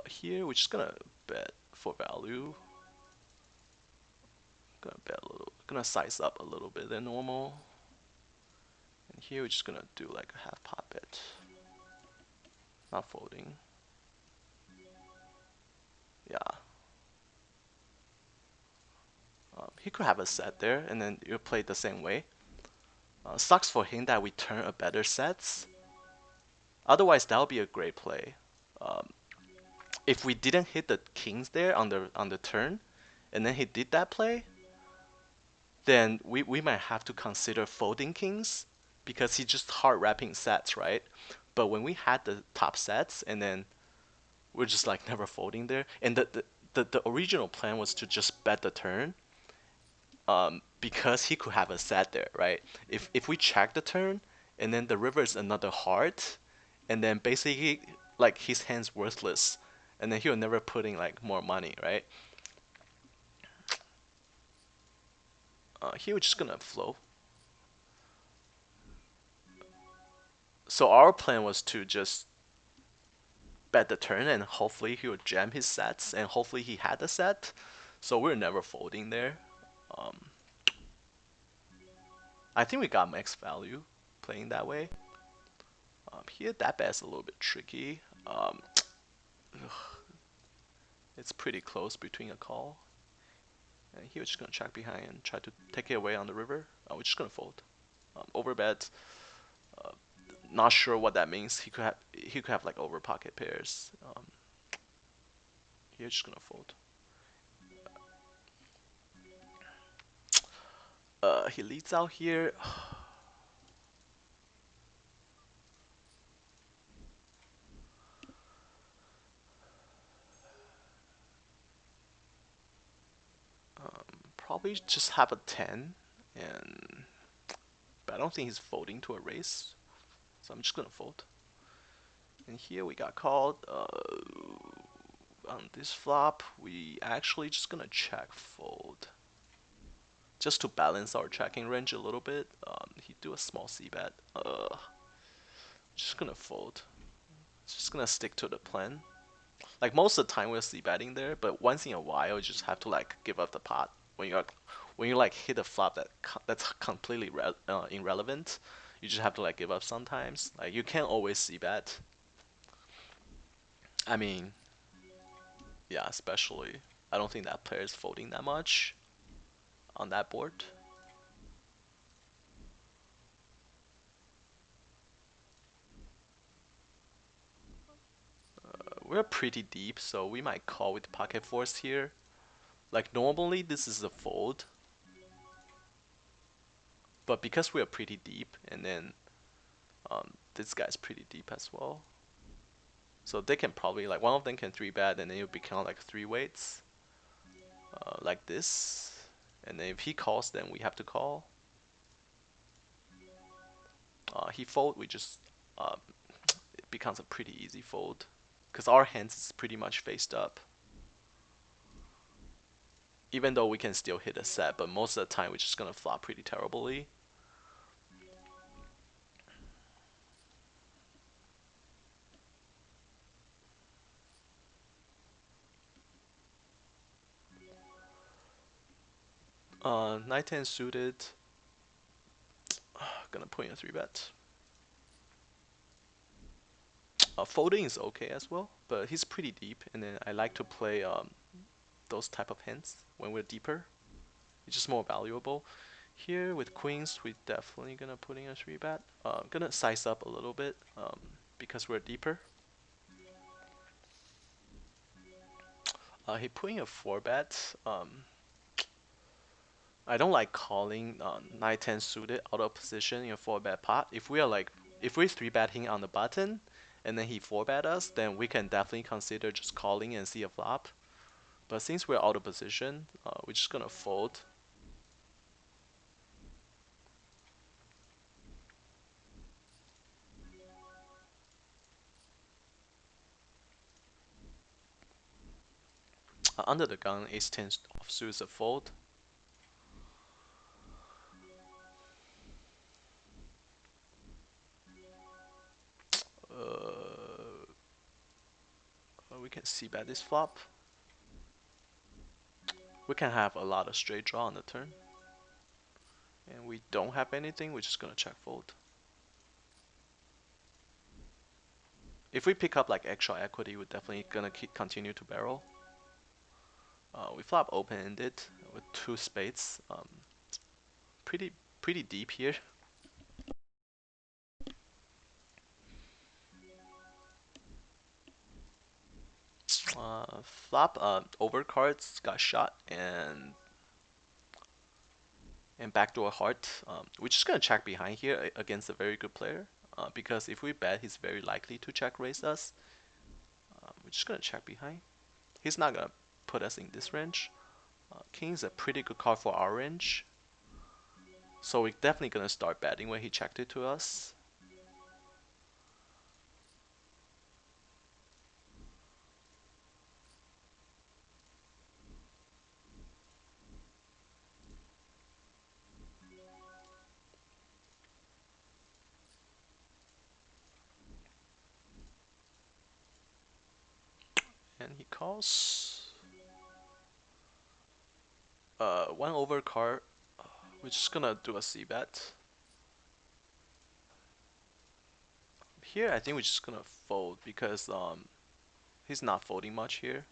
Here we're just gonna bet for value. Gonna size up a little bit than normal. And here we're just gonna do like a half pot bet. Not folding. Yeah. He could have a set there, and then you play the same way. Sucks for him that we turn a better sets. Otherwise, that would be a great play. If we didn't hit the kings there on the turn, and then he did that play, then we might have to consider folding kings because he's just hard wrapping sets, right? But when we had the top sets, and then we're just like never folding there, and the original plan was to just bet the turn, because he could have a set there, right? If we check the turn, and then the river is another heart, and then basically like his hand's worthless, and then he'll never put in like more money, right? Here we're just gonna flow. So our plan was to just bet the turn, and hopefully he would jam his sets, and hopefully he had a set. So we're never folding there. Um, I think we got max value playing that way. Here that bet is a little bit tricky. It's pretty close between a call. And here we're just gonna check behind and try to take it away on the river. We're just gonna fold. Overbet. Not sure what that means. He could have like over pocket pairs. Here just gonna fold. He leads out here. Probably just have a 10, but I don't think he's folding to a raise, so I'm just gonna fold. And here we got called. On this flop, we actually just gonna check fold. Just to balance our checking range a little bit. He do a small c bet. Just gonna fold. Just gonna stick to the plan. Like most of the time we're c betting there, but once in a while you just have to like give up the pot when you like hit a flop that's completely irrelevant. You just have to like give up sometimes. Like you can't always c bet. I mean, yeah, especially I don't think that player is folding that much on that board. We're pretty deep, so we might call with pocket fours here. Like normally this is a fold, but because we are pretty deep, and then this guy's pretty deep as well, so they can probably like one of them can three bet, and then it'll become like three weights, like this. And then if he calls, then we have to call. He fold, we just it becomes a pretty easy fold, because our hands is pretty much faced up. Even though we can still hit a set, but most of the time we're just gonna flop pretty terribly. 9-10 suited. Gonna put in a three bet. Folding is okay as well, but he's pretty deep, and then I like to play those type of hands when we're deeper. It's just more valuable. Here with queens, we definitely gonna put in a three bet. Gonna size up a little bit because we're deeper. He putting a four bet. I don't like calling 9-10 suited out of position in a four bet pot. If we're three betting on the button, and then he four bet us, then we can definitely consider just calling and see a flop. But since we're out of position, we're just gonna fold. Under the gun, ace-10 offsuit is a fold. We can see bet this flop. We can have a lot of straight draw on the turn. And we don't have anything, we're just gonna check fold. If we pick up like extra equity, we're definitely gonna continue to barrel. We flop open-ended with two spades. Pretty deep here. Flop overcards got shot and backdoor heart. We're just gonna check behind here against a very good player. Because if we bet, he's very likely to check raise us. We're just gonna check behind. He's not gonna put us in this range. King is a pretty good card for our range. So we're definitely gonna start betting when he checked it to us. And he calls. One over card. We're just gonna do a c bet. Here I think we're just gonna fold because he's not folding much here.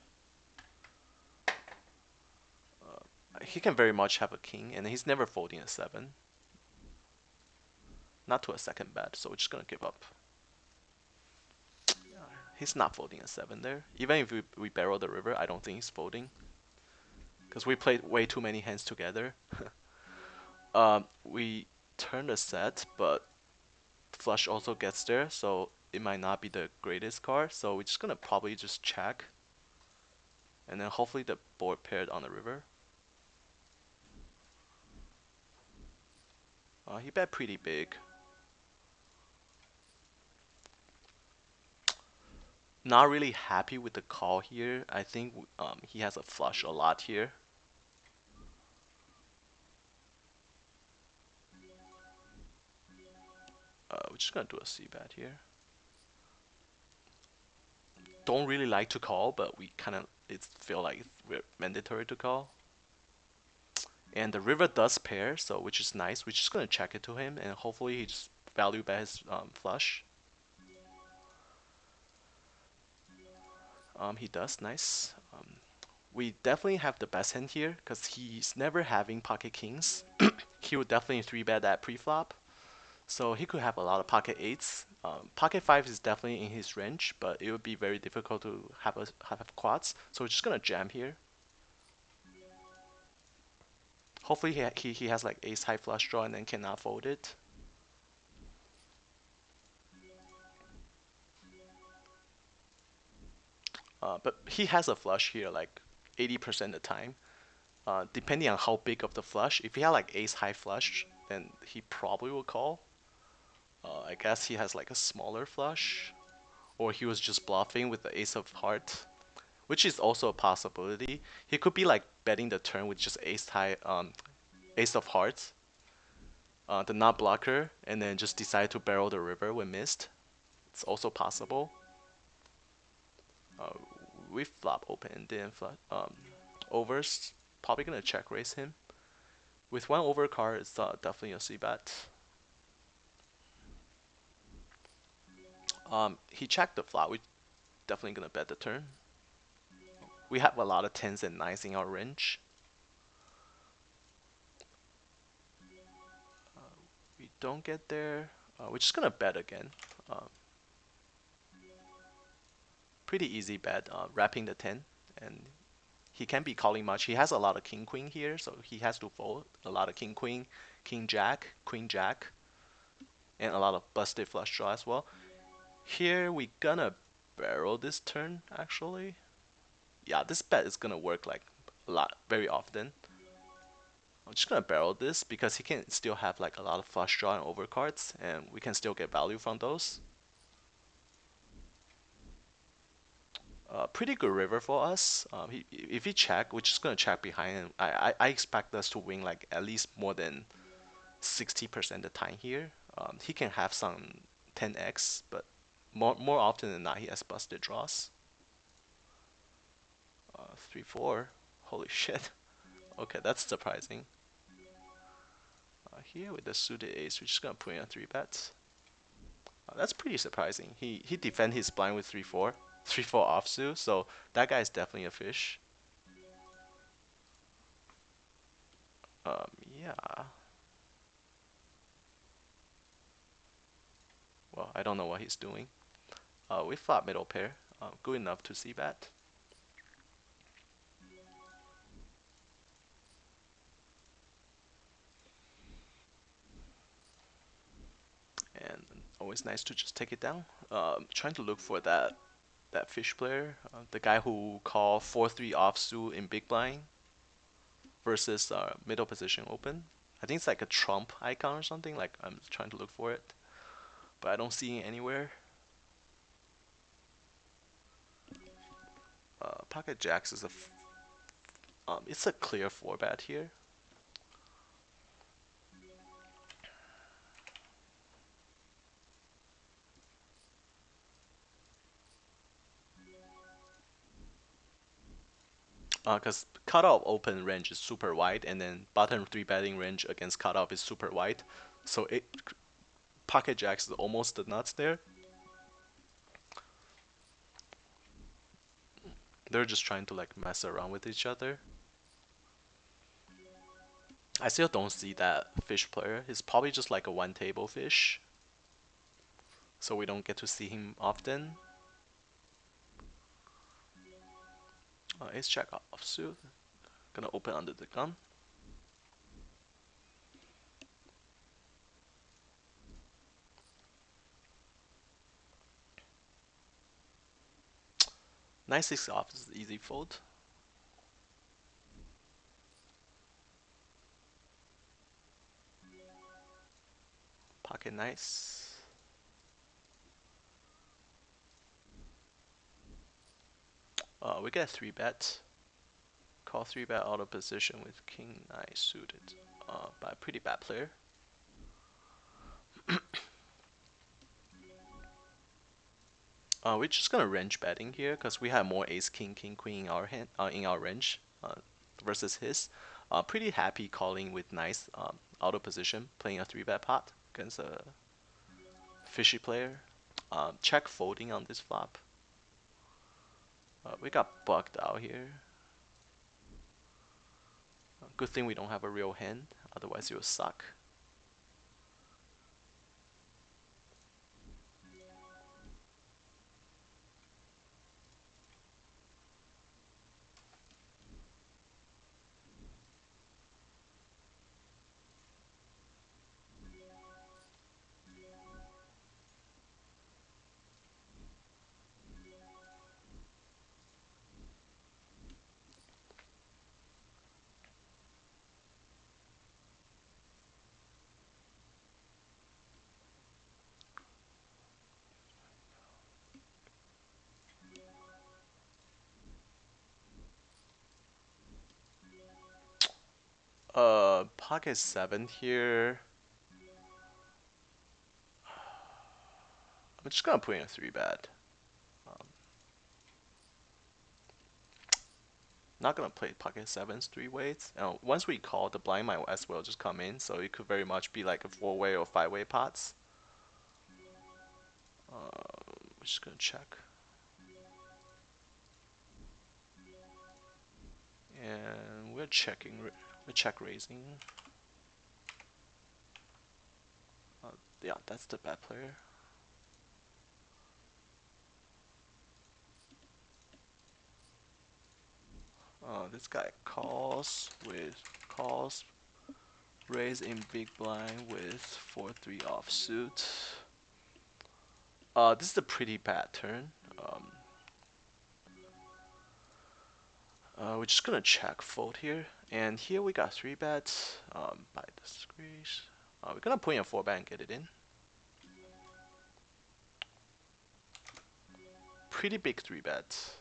He can very much have a king, and he's never folding a 7. Not to a second bet, so we're just gonna give up. He's not folding a 7 there. Even if we barrel the river, I don't think he's folding. Because we played way too many hands together. We turn the set, but flush also gets there, so it might not be the greatest card. So we're just gonna probably just check. And then hopefully the board paired on the river. He bet pretty big. Not really happy with the call here. I think he has a flush a lot here. We're just gonna do a C bet here. Don't really like to call, but we kind of it feel like we're mandatory to call. And the river does pair, so which is nice. We're just gonna check it to him, and hopefully he just value bet his flush. He does nice. We definitely have the best hand here because he's never having pocket kings. He would definitely three bet that pre-flop, so he could have a lot of pocket eights. Pocket five is definitely in his range, but it would be very difficult to have quads. So we're just gonna jam here. Hopefully he has like ace high flush draw and then cannot fold it. But he has a flush here like 80% of the time. Depending on how big of the flush, if he had like ace high flush, then he probably will call. I guess he has like a smaller flush, or he was just bluffing with the ace of heart, which is also a possibility. He could be like betting the turn with just ace high, ace of hearts, the nut blocker, and then just decide to barrel the river when missed. It's also possible. Uh, we flop open and then flop, overs. Probably gonna check raise him. With one over card, it's definitely a C bet. He checked the flop. We definitely gonna bet the turn. We have a lot of tens and nines in our range. We don't get there. We're just gonna bet again. Uh, Pretty easy bet, wrapping the 10, and he can't be calling much. He has a lot of king queen here, so he has to fold a lot of king queen, king jack, queen jack, and a lot of busted flush draw as well. Here we gonna barrel this turn actually. Yeah, this bet is gonna work like a lot, very often. I'm just gonna barrel this because he can still have like a lot of flush draw and overcards, and we can still get value from those. Pretty good river for us. If he check, we're just gonna check behind, and I expect us to win like at least more than 60% of the time here. He can have some 10x, but more often than not, he has busted draws. 3-4. Holy shit. Okay, that's surprising. Here with the suited ace, we're just gonna put in a 3-bet. That's pretty surprising. He defend his blind with 3-4, 3-4 offsuit, so that guy is definitely a fish. Yeah. Well, I don't know what he's doing. We flop middle pair. Good enough to see bet. And always nice to just take it down. Trying to look for that fish player, the guy who called 4-3 offsuit in big blind versus middle position open. I think it's like a Trump icon or something. Like I'm trying to look for it, but I don't see it anywhere. Pocket jacks is it's a clear 4-bet here. Because cutoff open range is super wide, and then bottom 3 betting range against cutoff is super wide. So pocket jacks is almost the nuts there. They're just trying to like mess around with each other. I still don't see that fish player. He's probably just like a one table fish, so we don't get to see him often. Ace jack offsuit. Gonna open under the gun. Nine six off is easy fold. Pocket nice. We get 3-bet. Call 3-bet out of position with king 9 suited by a pretty bad player. We're just gonna range betting here because we have more ace king king queen in our hand in our range versus his. Pretty happy calling with nice out of position, playing a 3-bet pot against a fishy player. Check folding on this flop. We got bugged out here. Good thing we don't have a real hand, otherwise it would suck. Pocket 7 here. I'm just gonna put in a 3-bet. Not gonna play pocket 7s 3-ways. Once we call, the blind might as well just come in, so it could very much be like a 4-way or 5-way pots. We're just gonna check. And we're checking, we're check raising. Yeah, that's the bad player. This guy calls, raise in big blind with 4-3 offsuit. This is a pretty bad turn. We're just gonna check fold here, and here we got 3-bets by the squeeze. We're gonna put in a 4-bet and get it in. Pretty big 3-bet.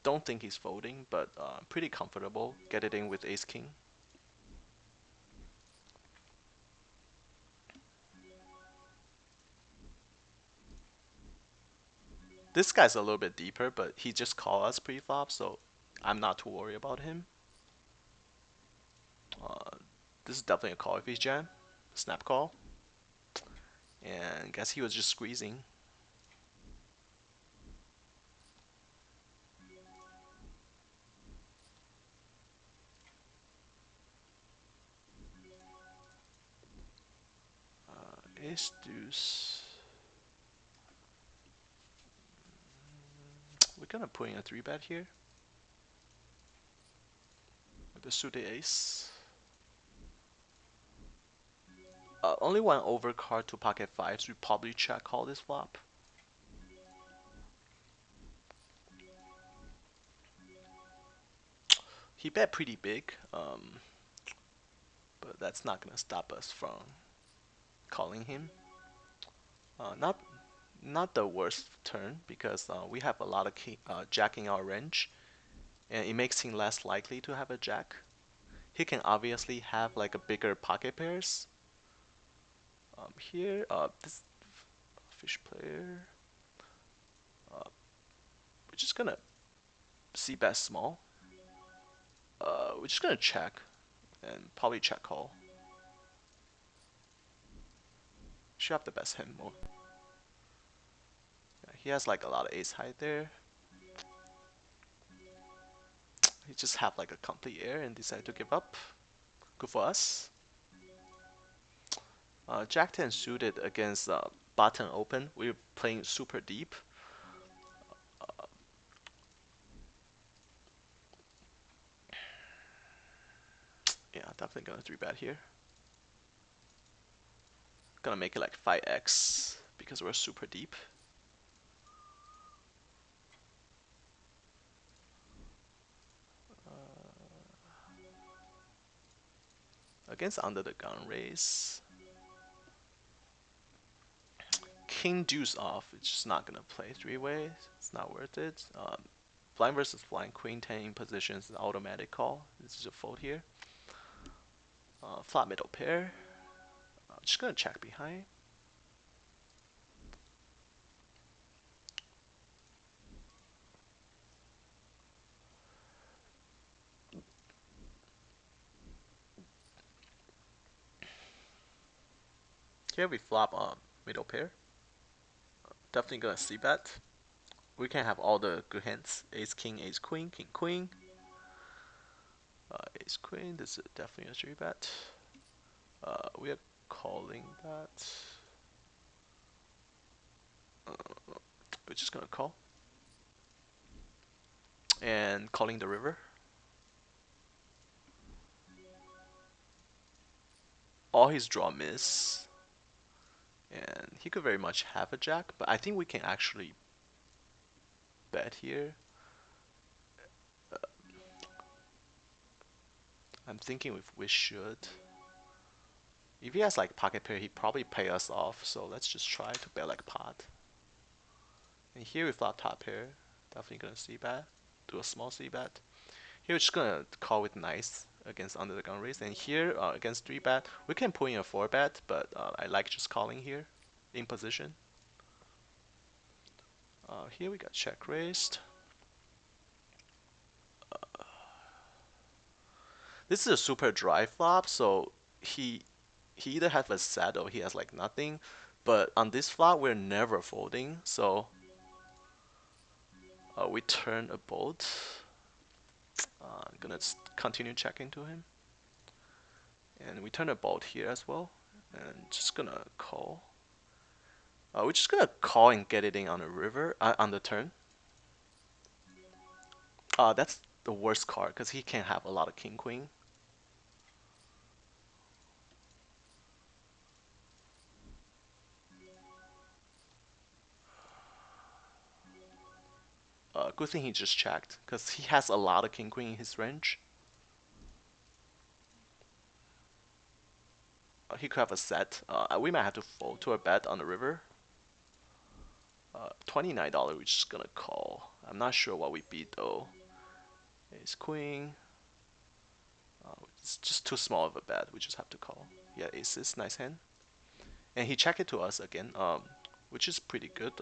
Don't think he's folding, but pretty comfortable. Get it in with ace king. This guy's a little bit deeper, but he just called us pre-flop, so I'm not too worried about him. This is definitely a call if he's jam. Snap call. And guess he was just squeezing. Ace deuce. We're gonna put in a 3-bet here with the suited ace. Only one overcard to pocket 5s. We probably check call this flop. He bet pretty big, but that's not gonna stop us from calling him. Not the worst turn because we have a lot of jack in our range, and it makes him less likely to have a jack. He can obviously have like a bigger pocket pairs. Here, this fish player, we're just gonna see bet small. We're just gonna check and probably check call. Should have the best hand more. Yeah, he has like a lot of ace high there. He just have like a complete air and decide to give up. Good for us. Jack 10 suited against button open. We're playing super deep. Yeah, definitely gonna 3-bet here. Gonna make it like 5x because we're super deep. Against under the gun raise. king deuce off, it's just not gonna play three-way. It's not worth it. Blind versus blind, queen 10 in position is an automatic call. This is a fold here. Flat middle pair. Just gonna check behind. Here we flop middle pair. Definitely gonna see bet. We can have all the good hands. Ace king, ace queen, king queen. Ace queen. This is definitely a three bet. We are calling that. We're just gonna call. And calling the river. All his draw miss. And he could very much have a jack, but I think we can actually bet here. I'm thinking if we should. If he has like pocket pair, he'd probably pay us off, so let's just try to bet like pot. And here we flop top pair, definitely gonna see bet, do a small c bet. Here we're just gonna call with nice against under the gun raise, and here against 3-bet, we can put in a 4-bet, but I like just calling here in position. Here we got check raised. This is a super dry flop, so he either has a set or he has like nothing. But on this flop, we're never folding, so we turn a bolt. I'm gonna continue checking to him. And we turn a bolt here as well. And just gonna call. We're just gonna call and get it in on the river, on the turn. That's the worst card, because he can have a lot of king queen. Good thing he just checked, because he has a lot of king queen in his range. He could have a set. We might have to fold to a bet on the river. $29, we're just gonna call. I'm not sure what we beat though. Ace queen. It's just too small of a bet. We just have to call. Yeah, aces, nice hand. And he checked it to us again, which is pretty good.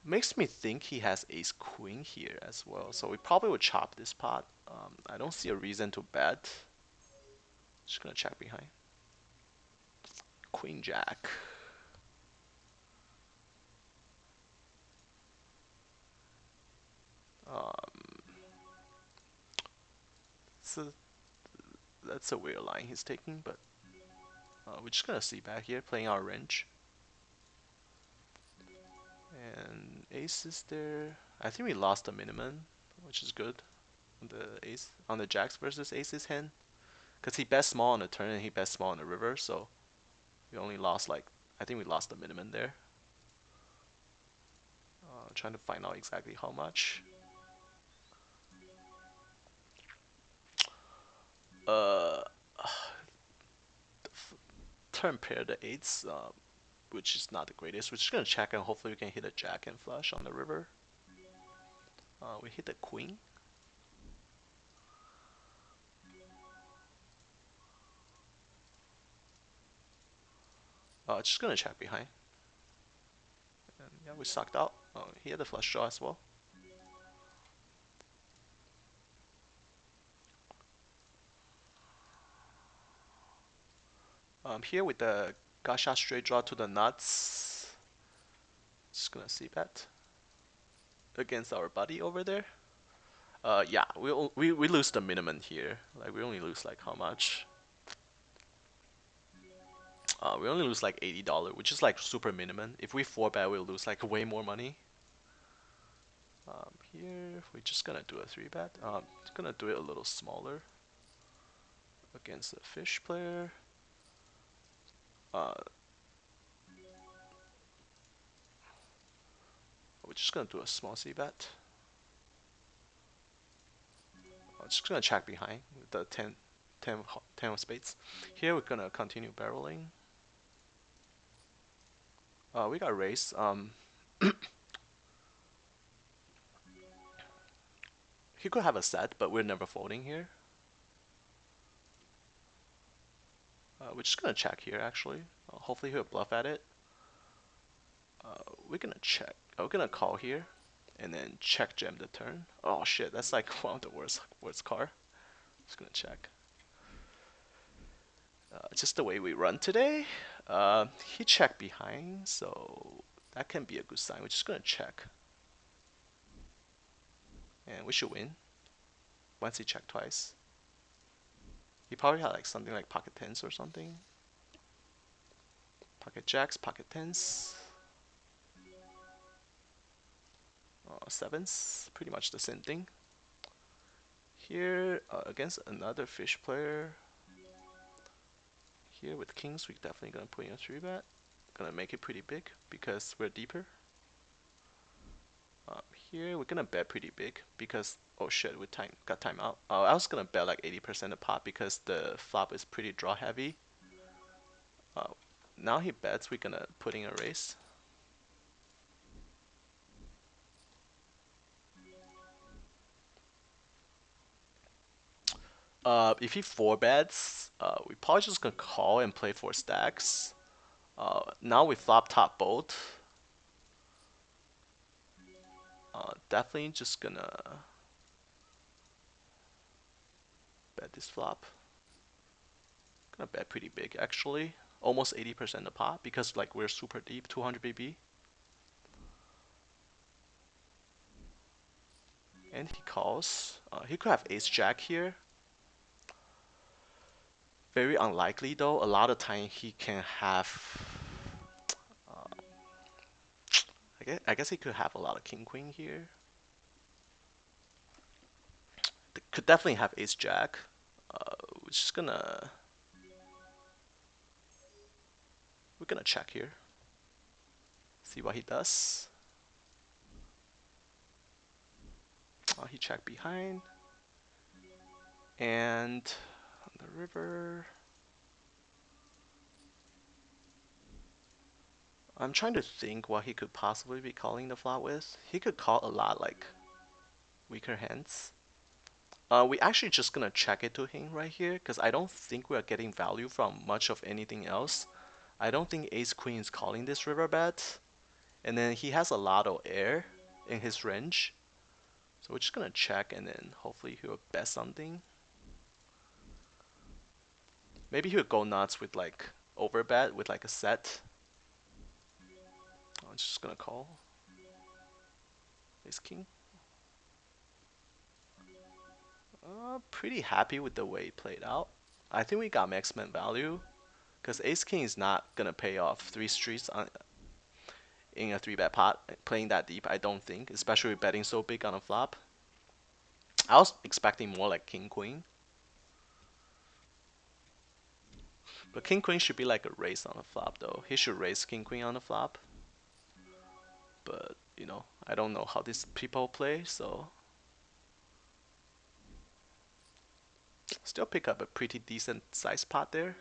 Makes me think he has ace queen here as well. So we probably would chop this pot. I don't see a reason to bet. Just gonna check behind. Queen jack. So that's a weird line he's taking, but we're just gonna see back here, playing our range. And ace is there. I think we lost the minimum, which is good. On the jacks versus aces hand, because he bet small on the turn and he bet small on the river, so we only lost like, I think we lost the minimum there. Trying to find out exactly how much. Turn pair the eights, which is not the greatest. We're just gonna check and hopefully we can hit a jack and flush on the river. We hit the queen. Just gonna check behind. And yeah, we sucked out. He had a flush draw as well. Here with the got shot straight draw to the nuts. Just gonna see bet against our buddy over there. Yeah, we lose the minimum here. Like we only lose like how much? We only lose like $80, which is like super minimum. If we 4-bet, we'll lose like way more money. Here we're just gonna do a 3-bet. Just gonna do it a little smaller against the fish player. We're just gonna do a small c-bet. Just gonna check behind with the 10 of spades. Here we're gonna continue barreling. We got raised. He could have a set, but we're never folding here. We're just gonna check here actually. Hopefully he'll bluff at it. We're gonna check. We're gonna call here, and then check jam the turn. Oh shit, that's like one of the worst card. Just gonna check. Just the way we run today. He checked behind, so that can be a good sign. We're just gonna check, and we should win once he checked twice. He probably had like something like pocket tens or something. Pocket jacks, pocket tens. Sevens, pretty much the same thing. Here, against another fish player. Here with kings, we're definitely gonna put in a 3-bet. Gonna make it pretty big because we're deeper. Here, we're gonna bet pretty big because, oh shit, we got time out. I was gonna bet like 80% of pot because the flop is pretty draw heavy. Now he bets, we're gonna put in a raise. If he 4-bets, we probably just gonna call and play 4 stacks. Now we flop top both. Definitely just gonna bet this flop. Gonna bet pretty big actually. Almost 80% of pot because like we're super deep, 200 BB. And he calls. He could have ace jack here. Very unlikely though. A lot of time he can have. I guess he could have a lot of king queen here. Could definitely have ace jack. We're just gonna. We're gonna check here. See what he does. He checked behind. And on the river. I'm trying to think what he could possibly be calling the flop with. He could call a lot like weaker hands. We actually just gonna check it to him right here because I don't think we are getting value from much of anything else. I don't think ace queen is calling this river bet. And then he has a lot of air in his range. So we're just gonna check and then hopefully he'll bet something. Maybe he'll go nuts with like overbet with like a set. I'm just gonna call. Ace king. Pretty happy with the way it played out. I think we got maximum value because ace king is not gonna pay off 3 streets in a 3-bet pot playing that deep. I don't think, especially betting so big on a flop. I was expecting more like king queen, but king queen should be like a raise on a flop though. He should raise king queen on the flop, but you know I don't know how these people play, so still pick up a pretty decent size pot there.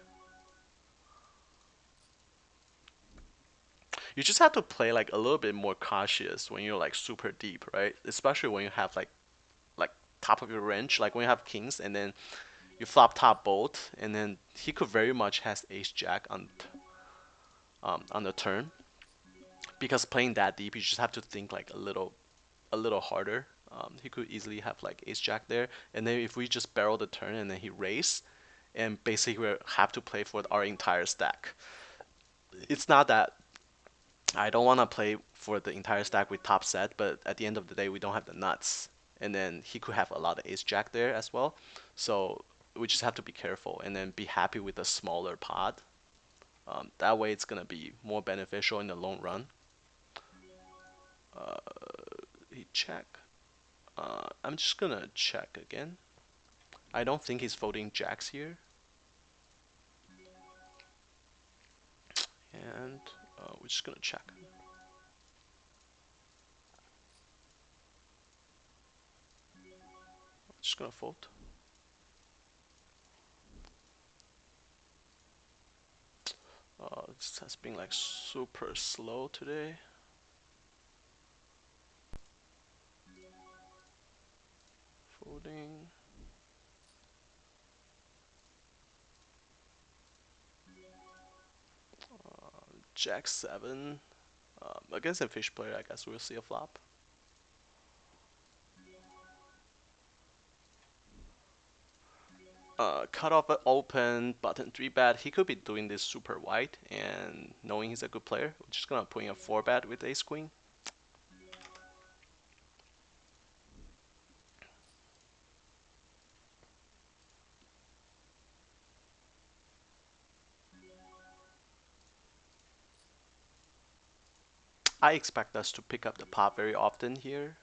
You just have to play like a little bit more cautious when you're like super deep, right? Especially when you have like top of your range, like when you have kings and then you flop top both, and then he could very much has ace jack on the turn. Because playing that deep, you just have to think like a little harder. He could easily have like ace jack there, and then if we just barrel the turn and then he raise, and basically we have to play for our entire stack. It's not that I don't want to play for the entire stack with top set, but at the end of the day, we don't have the nuts. And then he could have a lot of ace jack there as well. So we just have to be careful and then be happy with a smaller pot. That way, it's gonna be more beneficial in the long run. He check. I'm just gonna check again. I don't think he's folding jacks here. And we're just gonna check. Just gonna fold. This has been like super slow today. Folding. Jack 7. Against a fish player, I guess we'll see a flop. Cut off an open, button 3-bet. He could be doing this super wide and knowing he's a good player. We're just gonna put in a 4-bet with ace queen. I expect us to pick up the pot very often here.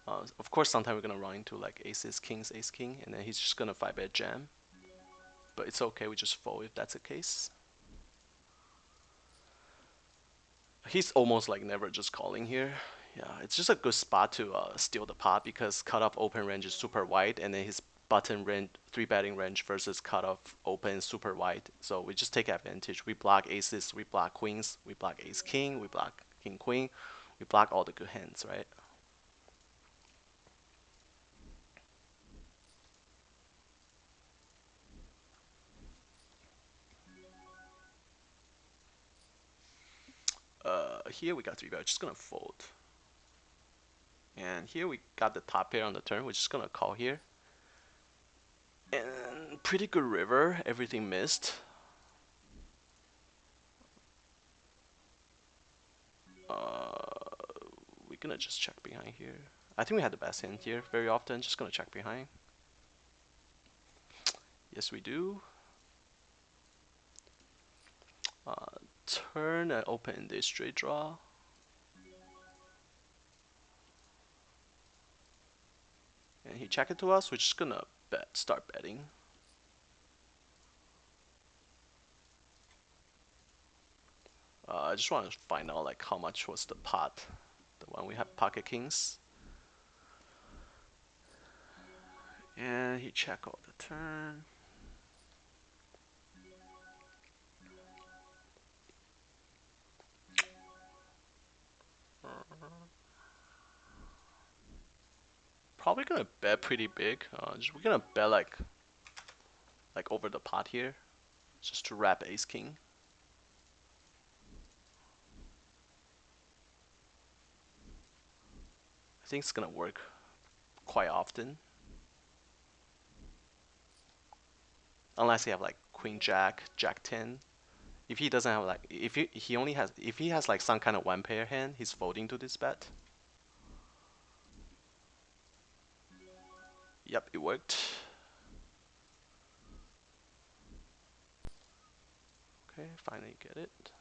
Of course, sometimes we're gonna run into like aces, kings, ace king, and then he's just gonna 5-bet jam. But it's okay, we just fold if that's the case. He's almost like never just calling here. Yeah, it's just a good spot to steal the pot because cutoff open range is super wide, and then his button range, 3-betting range versus cutoff open super wide. So we just take advantage. We block aces, we block queens, we block ace king, we block king queen, we block all the good hands, right? Here we got 3-bet, just gonna fold. And here we got the top pair on the turn, we're just gonna call here. And pretty good river, everything missed. We're gonna just check behind here. I think we had the best hand here very often, just gonna check behind. Yes, we do. Turn and open this straight draw. And he check it to us, we're just gonna start betting. I just want to find out like how much was the pot, the one we have pocket kings. And he check all the turn. Probably gonna bet pretty big. We're gonna bet like over the pot here, just to wrap ace king. I think it's gonna work quite often. Unless you have like queen jack, jack 10. If he doesn't have like, if he has like some kind of one pair hand, he's folding to this bet. Yep, it worked. Okay, finally get it.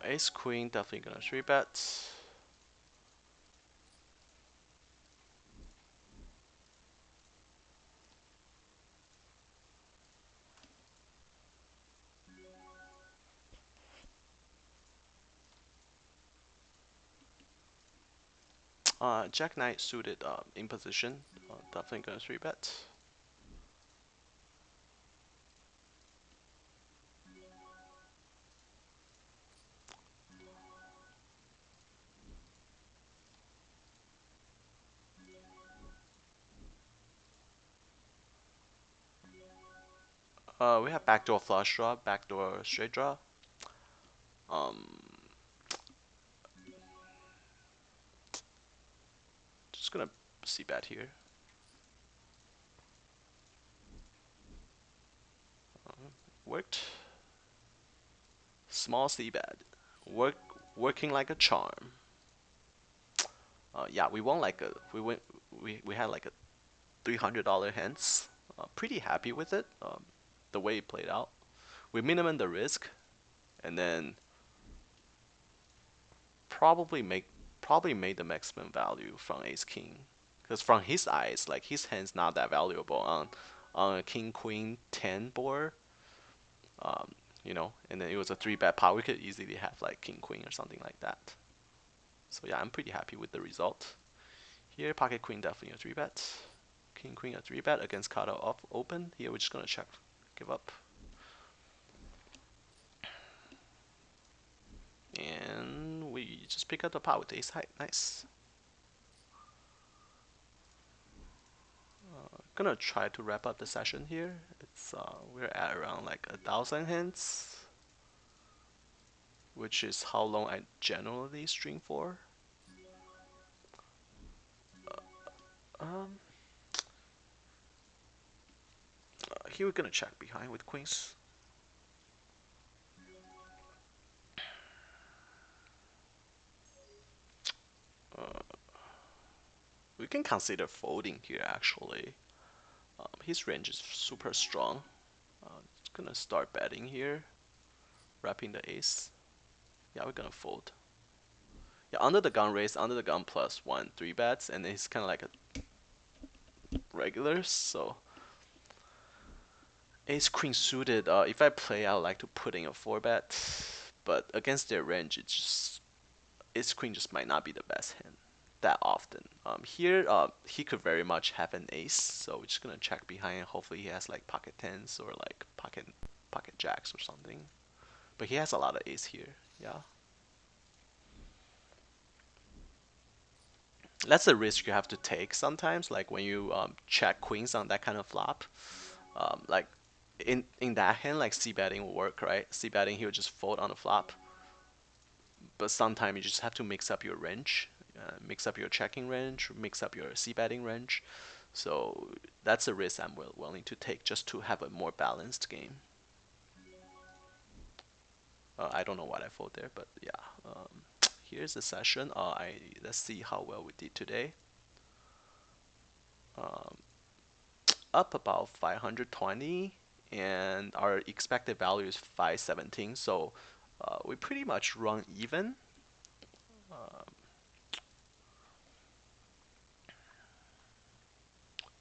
Ace queen, definitely gonna 3-bet. Jack knight suited in position, definitely gonna 3-bet. We have backdoor flush draw, backdoor straight draw. Just gonna c-bet here. Worked. Small c-bet. Working like a charm. Yeah, we won like a we had like a $300 hands. Pretty happy with it. The way it played out. We minimum the risk, and then probably made the maximum value from ace king, because from his eyes, like his hand's not that valuable on a king queen 10 board. You know, and then it was a 3-bet pot. We could easily have like king queen or something like that. So yeah, I'm pretty happy with the result. Here, pocket queen definitely a 3-bet. King Queen a 3-bet against cutoff off open. Here we're just gonna check, give up. And we just pick up the pot with ace high. Nice. Gonna try to wrap up the session here. It's we're at around like 1,000 hands, which is how long I generally stream for. Um, Here we're gonna check behind with queens. We can consider folding here actually. His range is super strong. Just gonna start betting here, wrapping the ace. Yeah, we're gonna fold. Yeah, under the gun raise, under the gun plus 1, 3 bets, and he's kind of like a regular, so ace queen suited. If I play, I would like to put in a 4-bet, but against their range, it's just ace queen just might not be the best hand that often. Here, he could very much have an ace, so we're just gonna check behind. Hopefully, he has like pocket tens or like pocket jacks or something. But he has a lot of ace here. Yeah, that's a risk you have to take sometimes. Like when you check queens on that kind of flop. Like in that hand, like c betting will work, right? C betting, he would just fold on the flop. But sometimes you just have to mix up your range, mix up your checking range, mix up your c betting range. So that's a risk I'm willing to take just to have a more balanced game. I don't know what I fold there, but yeah. Here's the session. Let's see how well we did today. Um, Up about 520, and our expected value is 517. So we pretty much run even.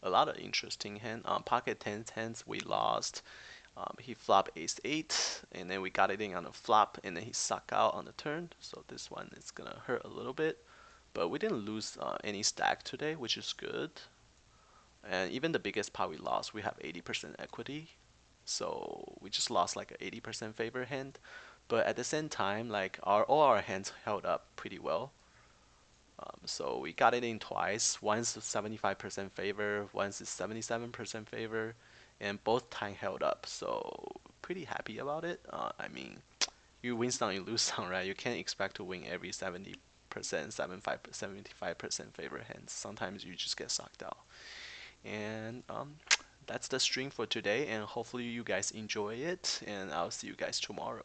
A lot of interesting hand. Pocket tens hands we lost. He flop ace 8, and then we got it in on the flop, and then he suck out on the turn. So this one is gonna hurt a little bit, but we didn't lose any stack today, which is good. And even the biggest pot we lost, we have 80% equity, so we just lost like an 80% favor hand. But at the same time, like all our hands held up pretty well. So we got it in twice. Once 75% favor, once is 77% favor, and both time held up. So pretty happy about it. I mean, you win some, you lose some, right? You can't expect to win every 70%, 75% favor hands. Sometimes you just get sucked out. And that's the stream for today. And hopefully you guys enjoy it. And I'll see you guys tomorrow.